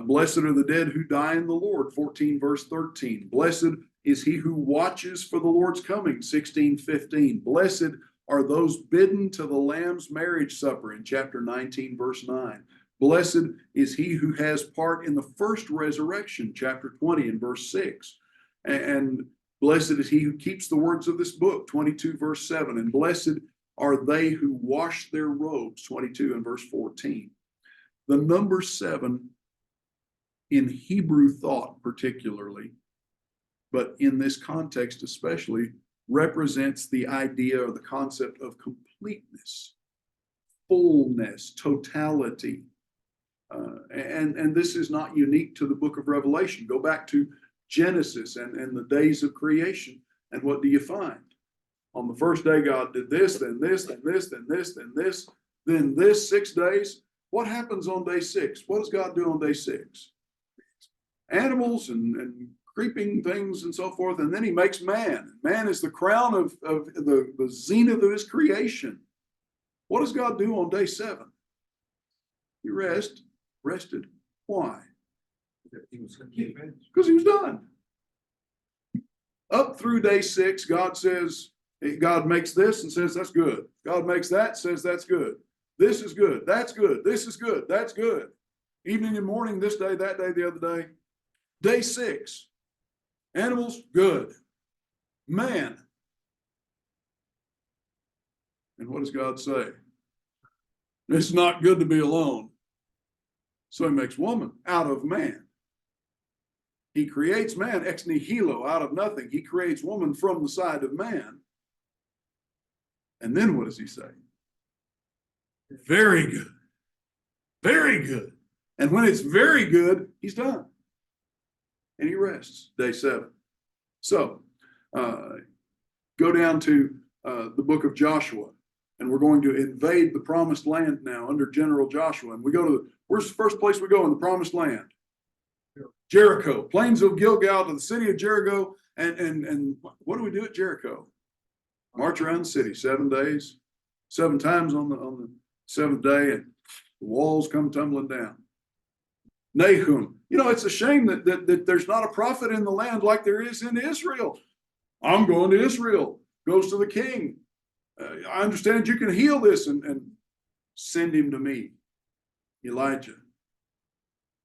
Blessed are the dead who die in the Lord, 14, verse 13. Blessed is he who watches for the Lord's coming, 16:15. Blessed are those bidden to the Lamb's marriage supper in chapter 19, verse 9. Blessed is he who has part in the first resurrection, chapter 20 and verse 6. And blessed is he who keeps the words of this book, 22, verse 7. And blessed are they who wash their robes, 22 and verse 14. The number 7 in Hebrew thought particularly, but in this context especially, represents the idea or the concept of completeness, fullness, totality. And this is not unique to the book of Revelation. Go back to Genesis and the days of creation, and what do you find? On the first day, God did this, then this, then this, then this, then this, then this 6 days. what happens on day 6? What does God do on day 6? Animals and creeping things and so forth. And then he makes man. Man is the crown of the zenith of his creation. What does God do on day 7? He rested. Why? Because he was done. Up through day 6, God makes this and says that's good. God makes that, says that's good. This is good. That's good. This is good. That's good. Evening and morning, this day, that day, the other day. Day 6, animals, good. Man. And what does God say? It's not good to be alone. So he makes woman out of man. He creates man ex nihilo, out of nothing. He creates woman from the side of man. And then what does he say? Very good. Very good. And when it's very good, he's done. And he rests, day 7. So, go down to the book of Joshua, and we're going to invade the promised land now under General Joshua. And we go to, where's the first place we go in the promised land? Jericho, plains of Gilgal to the city of Jericho. And what do we do at Jericho? March around the city 7 days, 7 times on the 7th day, and the walls come tumbling down. Nahum, it's a shame that there's not a prophet in the land like there is in Israel. I'm going to Israel. Goes to the king. I understand you can heal this, and send him to me. Elijah.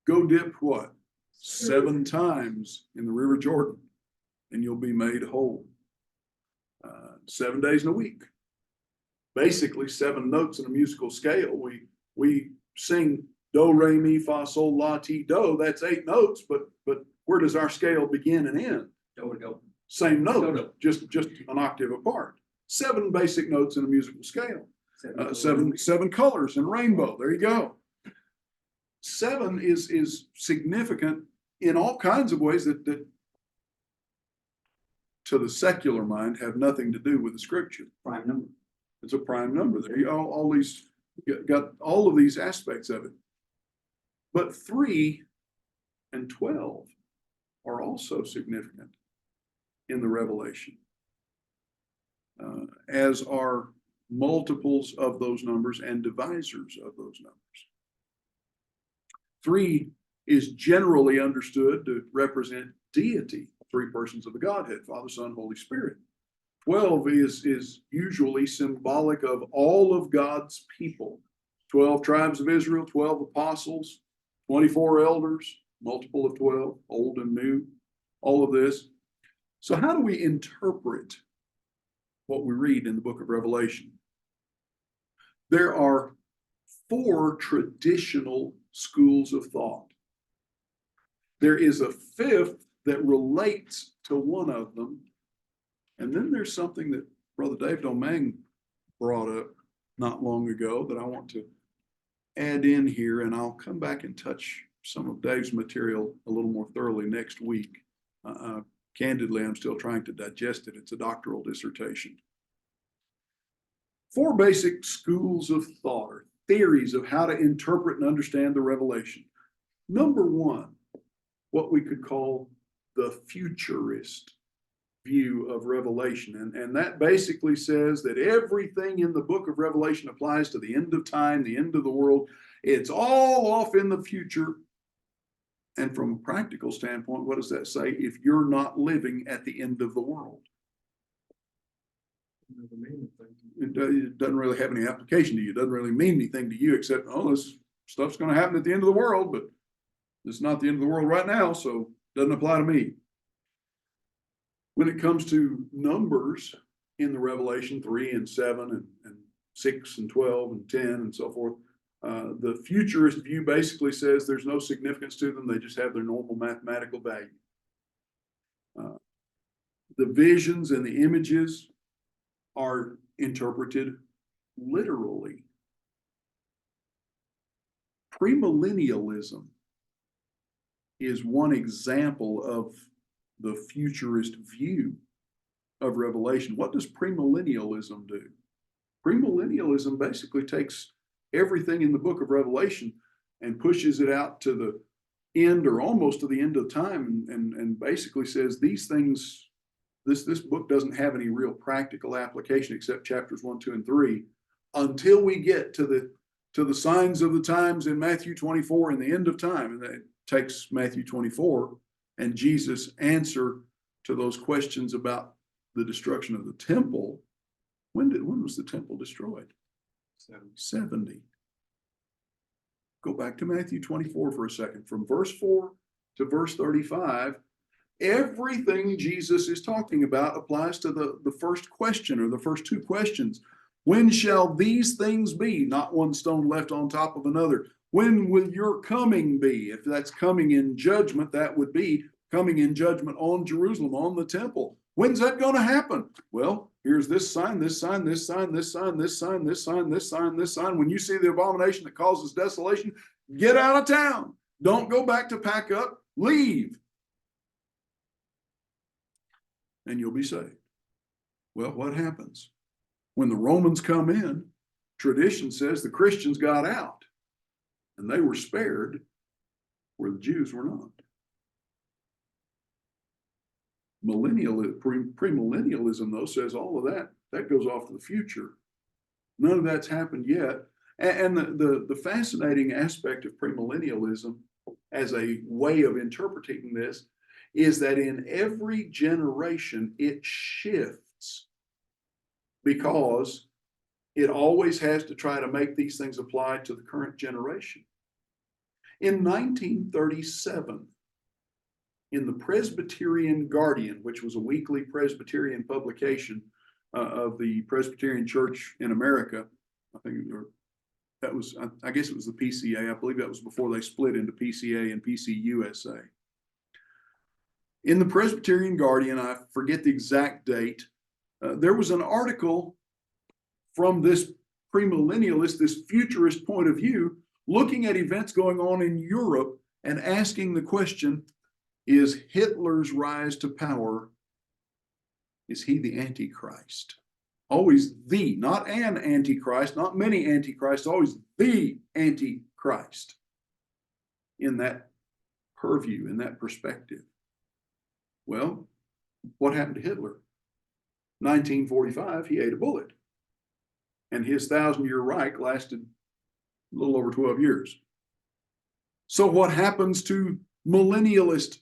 Go dip what? 7 times in the River Jordan, and you'll be made whole. 7 days in a week. Basically 7 notes in a musical scale. We sing do, re, mi, fa, sol, la, ti, do. That's 8 notes, but where does our scale begin and end? Do, do. Same note, Do. just an octave apart. 7 basic notes in a musical scale. 7 colors in rainbow. There you go. 7 is significant in all kinds of ways that to the secular mind have nothing to do with the scripture. Prime number. It's a prime number. There you go. Got all of these aspects of it. But 3 and 12 are also significant in the Revelation, as are multiples of those numbers and divisors of those numbers. 3 is generally understood to represent deity, 3 persons of the Godhead, Father, Son, Holy Spirit. 12 is usually symbolic of all of God's people. 12 tribes of Israel, 12 apostles, 24 elders, multiple of 12, old and new, all of this. So how do we interpret what we read in the book of Revelation? There are 4 traditional schools of thought. There is a 5th that relates to one of them. And then there's something that Brother Dave Domingue brought up not long ago that I want to add in here, and I'll come back and touch some of Dave's material a little more thoroughly next week. Candidly, I'm still trying to digest it. It's a doctoral dissertation. 4 basic schools of thought or theories of how to interpret and understand the Revelation. Number 1, what we could call the futurist view of Revelation. And that basically says that everything in the book of Revelation applies to the end of time, the end of the world. It's all off in the future. And from a practical standpoint, what does that say? If you're not living at the end of the world, it doesn't really have any application to you. It doesn't really mean anything to you except, this stuff's going to happen at the end of the world, but it's not the end of the world right now, so it doesn't apply to me. When it comes to numbers in the Revelation, 3 and 7 and 6 and 12 and 10 and so forth, the futurist view basically says there's no significance to them. They just have their normal mathematical value. The visions and the images are interpreted literally. Premillennialism is one example of the futurist view of Revelation. What does premillennialism do? Premillennialism basically takes everything in the book of Revelation and pushes it out to the end or almost to the end of time and basically says these things, this book doesn't have any real practical application except chapters 1, 2, and 3 until we get to the signs of the times in Matthew 24 and the end of time. And that takes Matthew 24 and Jesus' answer to those questions about the destruction of the temple. When was the temple destroyed? 70. Go back to Matthew 24 for a second. From verse 4 to verse 35, everything Jesus is talking about applies to the first question or the first two questions. When shall these things be? Not one stone left on top of another. When will your coming be? If that's coming in judgment, that would be coming in judgment on Jerusalem, on the temple. When's that going to happen? Well, here's this sign, this sign, this sign, this sign, this sign, this sign, this sign, this sign. When you see the abomination that causes desolation, get out of town. Don't go back to pack up. Leave. And you'll be saved. Well, what happens? When the Romans come in, tradition says the Christians got out and they were spared where the Jews were not. Premillennialism, though, says all of that goes off to the future. None of that's happened yet. And the fascinating aspect of premillennialism as a way of interpreting this is that in every generation it shifts because it always has to try to make these things apply to the current generation. In 1937, in the Presbyterian Guardian, which was a weekly Presbyterian publication of the Presbyterian Church in America, I guess it was the PCA. I believe that was before they split into PCA and PCUSA. In the Presbyterian Guardian, I forget the exact date, there was an article from this premillennialist, this futurist point of view, looking at events going on in Europe and asking the question, is Hitler's rise to power, is he the Antichrist? Always the, not an Antichrist, not many Antichrists, always the Antichrist in that purview, in that perspective. Well, what happened to Hitler? 1945, he ate a bullet. And his 1,000-year Reich lasted a little over 12 years. So what happens to millennialist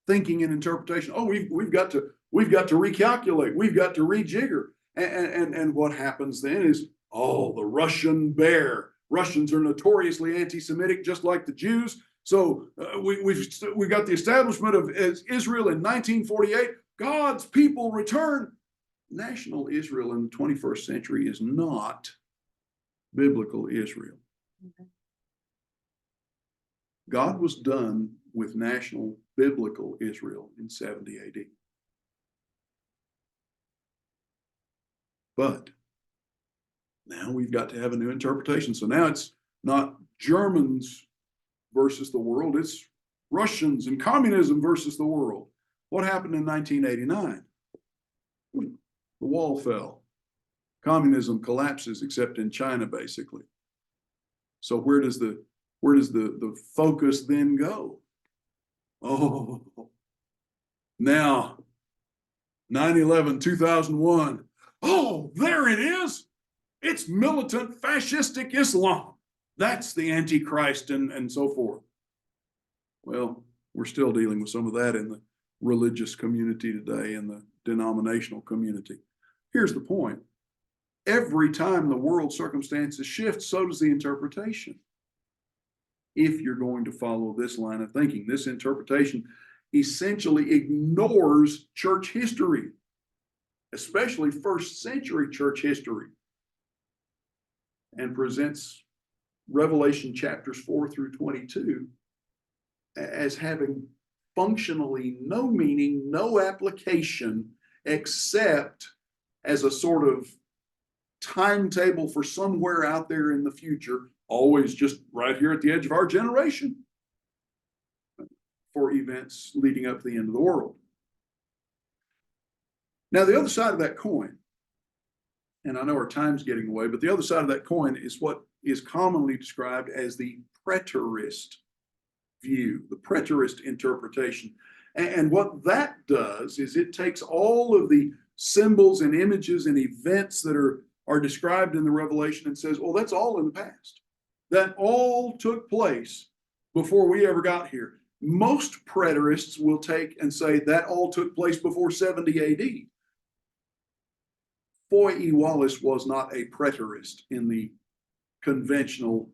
thinking and interpretation? Oh, we've got to recalculate, we've got to rejigger. And what happens then is, oh, the Russian bear. Russians are notoriously anti-Semitic, just like the Jews. So we got the establishment of Israel in 1948. God's people return. National Israel in the 21st century is not biblical Israel. Okay. God was done with national biblical Israel in 70 AD. But now we've got to have a new interpretation. So now it's not Germans versus the world, it's Russians and communism versus the world. What happened in 1989? The wall fell. Communism collapses, except in China, basically. So where does the focus then go? Oh, now 9/11, 2001. Oh, there it is. It's militant fascistic Islam. That's the Antichrist and so forth. Well, we're still dealing with some of that in the religious community today, in the denominational community. Here's the point. Every time the world circumstances shift, so does the interpretation. If you're going to follow this line of thinking, this interpretation essentially ignores church history, especially first century church history, and presents Revelation chapters 4 through 22 as having functionally no meaning, no application, except as a sort of timetable for somewhere out there in the future, always just right here at the edge of our generation, for events leading up to the end of the world. Now, the other side of that coin, and I know our time's getting away, but the other side of that coin is what is commonly described as the preterist view, the preterist interpretation. And what that does is it takes all of the symbols and images and events that are described in the Revelation and says, well, that's all in the past. That all took place before we ever got here. Most preterists will take and say that all took place before 70 AD. Foy E. Wallace was not a preterist in the conventional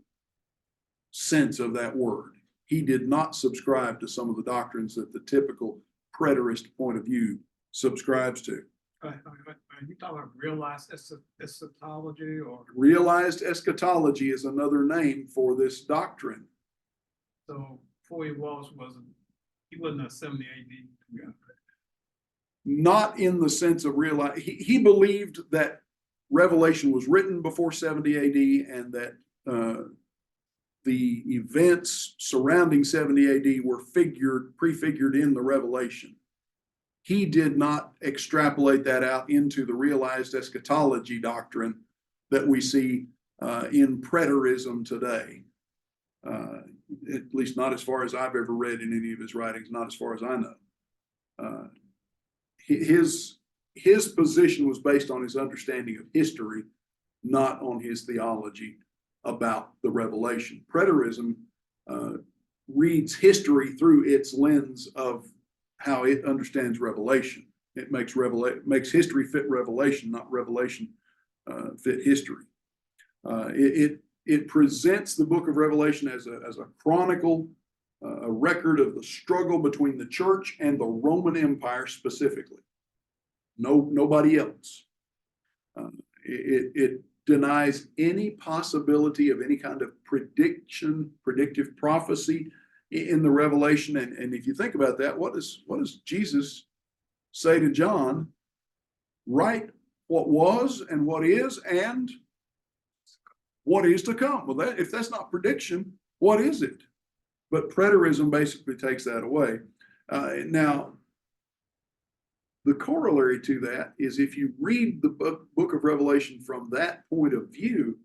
sense of that word. He did not subscribe to some of the doctrines that the typical preterist point of view subscribes to. Are you talking about realized eschatology or? Realized eschatology is another name for this doctrine. So Foy Wallace he wasn't a 70 AD. Yeah. Not in the sense of realize. He believed that Revelation was written before 70 AD and that the events surrounding 70 AD were prefigured in the Revelation. He did not extrapolate that out into the realized eschatology doctrine that we see in preterism today. At least not as far as I've ever read in any of his writings, not as far as I know. His position was based on his understanding of history, not on his theology about the Revelation. Preterism reads history through its lens of how it understands Revelation. It makes history fit Revelation, not Revelation fit history. It presents the book of Revelation as a chronicle, a record of the struggle between the church and the Roman Empire specifically. Nobody else. It denies any possibility of any kind of predictive prophecy in the Revelation. And if you think about that, what does Jesus say to John? Write what was and what is and what is to come. Well, if that's not prediction, what is it? But preterism basically takes that away. Now, the corollary to that is if you read the book of Revelation from that point of view,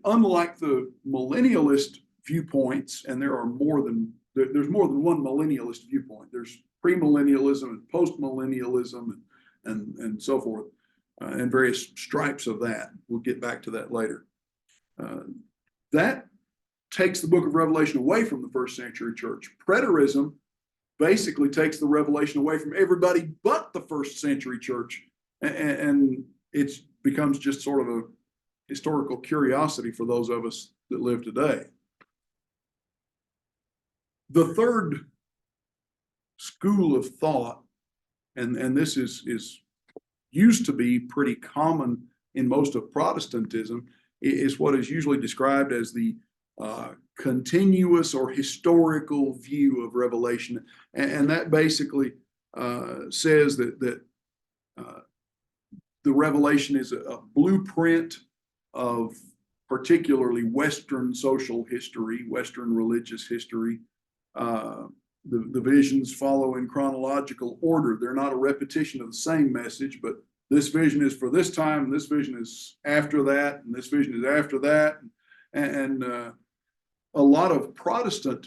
unlike the millennialist viewpoints, and there's more than one millennialist viewpoint. There's premillennialism and postmillennialism and so forth, and various stripes of that. We'll get back to that later. That takes the book of Revelation away from the first century church. Preterism basically takes the revelation away from everybody but the first century church, and it becomes just sort of a historical curiosity for those of us that live today. The third school of thought, and this is used to be pretty common in most of Protestantism, is what is usually described as the continuous or historical view of Revelation. And that basically says that the Revelation is a blueprint of particularly Western social history, Western religious history. The visions follow in chronological order. They're not a repetition of the same message, but this vision is for this time, and this vision is after that, and this vision is after that. And a lot of Protestant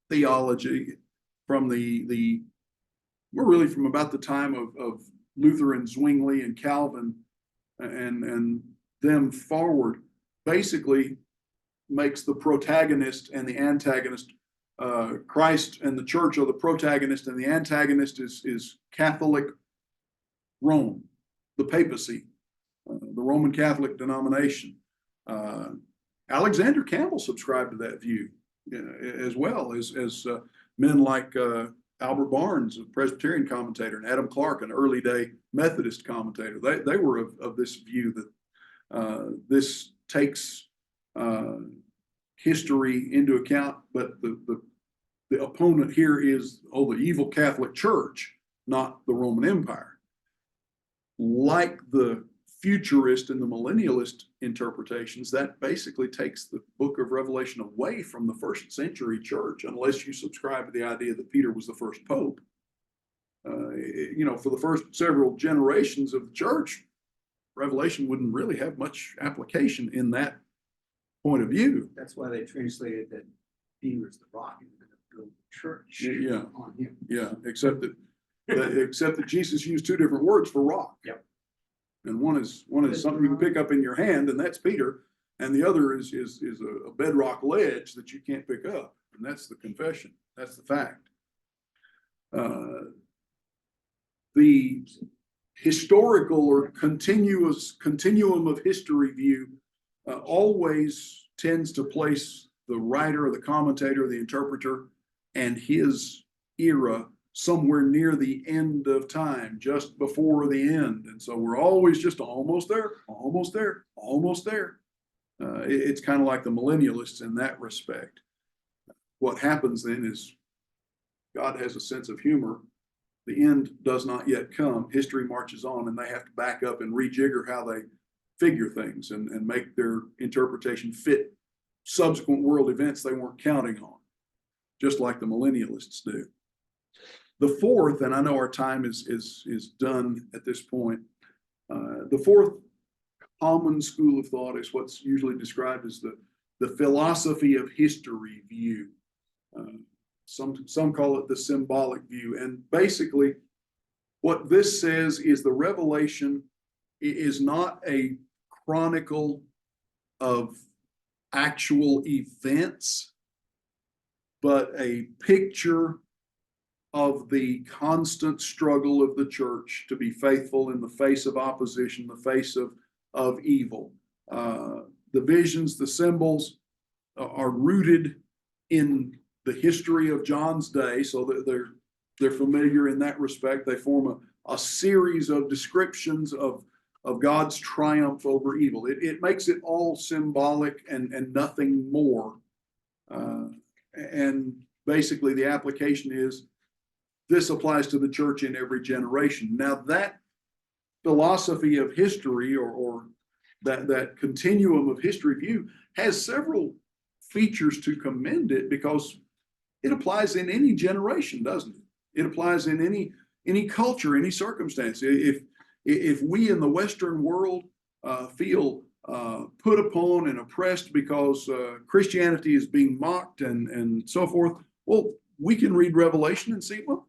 theology from we're really from about the time of Luther and Zwingli and Calvin and them forward, basically makes the protagonist and the antagonist. Christ and the church are the protagonist, and the antagonist is Catholic Rome, the papacy, the Roman Catholic denomination. Alexander Campbell subscribed to that view, as well as men like Albert Barnes, a Presbyterian commentator, and Adam Clark, an early day Methodist commentator. They were of this view that this takes history into account, but the opponent here is, the evil Catholic Church, not the Roman Empire. Like the futurist and the millennialist interpretations, that basically takes the book of Revelation away from the first century church, unless you subscribe to the idea that Peter was the first pope. For the first several generations of the church, Revelation wouldn't really have much application in that point of view. That's why they translated that Peter is the rock and they're gonna build the church Yeah. on him. Yeah, except that Jesus used two different words for rock. Yep. And one is something you can pick up in your hand, and that's Peter, and the other is a bedrock ledge that you can't pick up, and that's the confession. That's the fact. The historical or continuum of history view always tends to place the writer or the commentator, the interpreter, and his era somewhere near the end of time, just before the end. And so we're always just almost there, almost there, almost there. It's kind of like the millennialists in that respect. What happens then is God has a sense of humor. The end does not yet come. History marches on, and they have to back up and rejigger how they figure things and make their interpretation fit subsequent world events they weren't counting on, just like the millennialists do. The fourth, and I know our time is done at this point, the fourth common school of thought is what's usually described as the philosophy of history view. Some call it the symbolic view. And basically, what this says is the revelation is not a chronicle of actual events, but a picture of the constant struggle of the church to be faithful in the face of opposition, the face of evil. The visions, the symbols are rooted in the history of John's day, so that they're familiar in that respect. They form a series of descriptions of God's triumph over evil. It makes it all symbolic and nothing more. And basically the application is this applies to the church in every generation. Now that philosophy of history or that continuum of history view has several features to commend it, because it applies in any generation, doesn't it? It applies in any culture, any circumstance. If we in the Western world feel put upon and oppressed because Christianity is being mocked and so forth, well, we can read Revelation and see, well,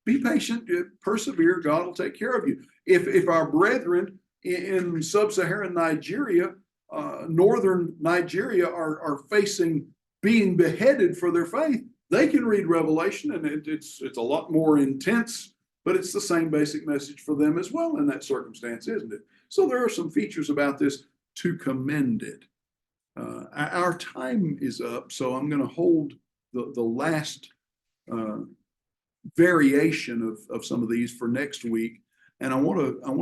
be patient, persevere, God will take care of you. If our brethren in sub-Saharan Nigeria, northern Nigeria are facing being beheaded for their faith, they can read Revelation, and it's a lot more intense, but it's the same basic message for them as well in that circumstance, isn't it? So there are some features about this to commend it. Our time is up, so I'm going to hold the last variation of some of these for next week, and I want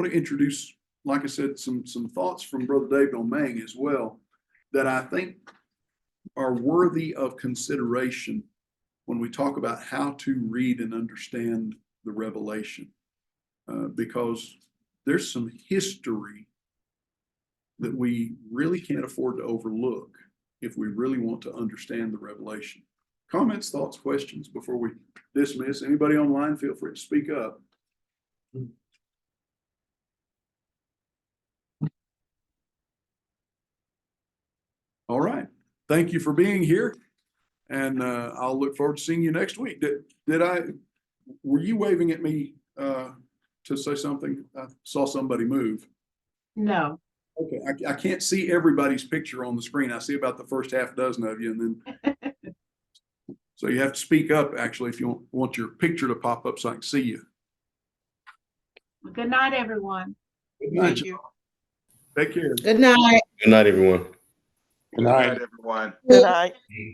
to introduce, like I said, some thoughts from Brother David O'Mang as well that I think are worthy of consideration when we talk about how to read and understand the Revelation, because there's some history that we really can't afford to overlook if we really want to understand the Revelation. Comments, thoughts, questions before we dismiss? Anybody online, feel free to speak up. All right. Thank you for being here. And I'll look forward to seeing you next week. Were you waving at me to say something? I saw somebody move. No. Okay, I can't see everybody's picture on the screen. I see about the first half dozen of you, and then so you have to speak up actually if you want your picture to pop up so I can see you. Good night, everyone. Good night. Thank you. Take care. Good night. Good night, everyone. Good night, everyone. Good night.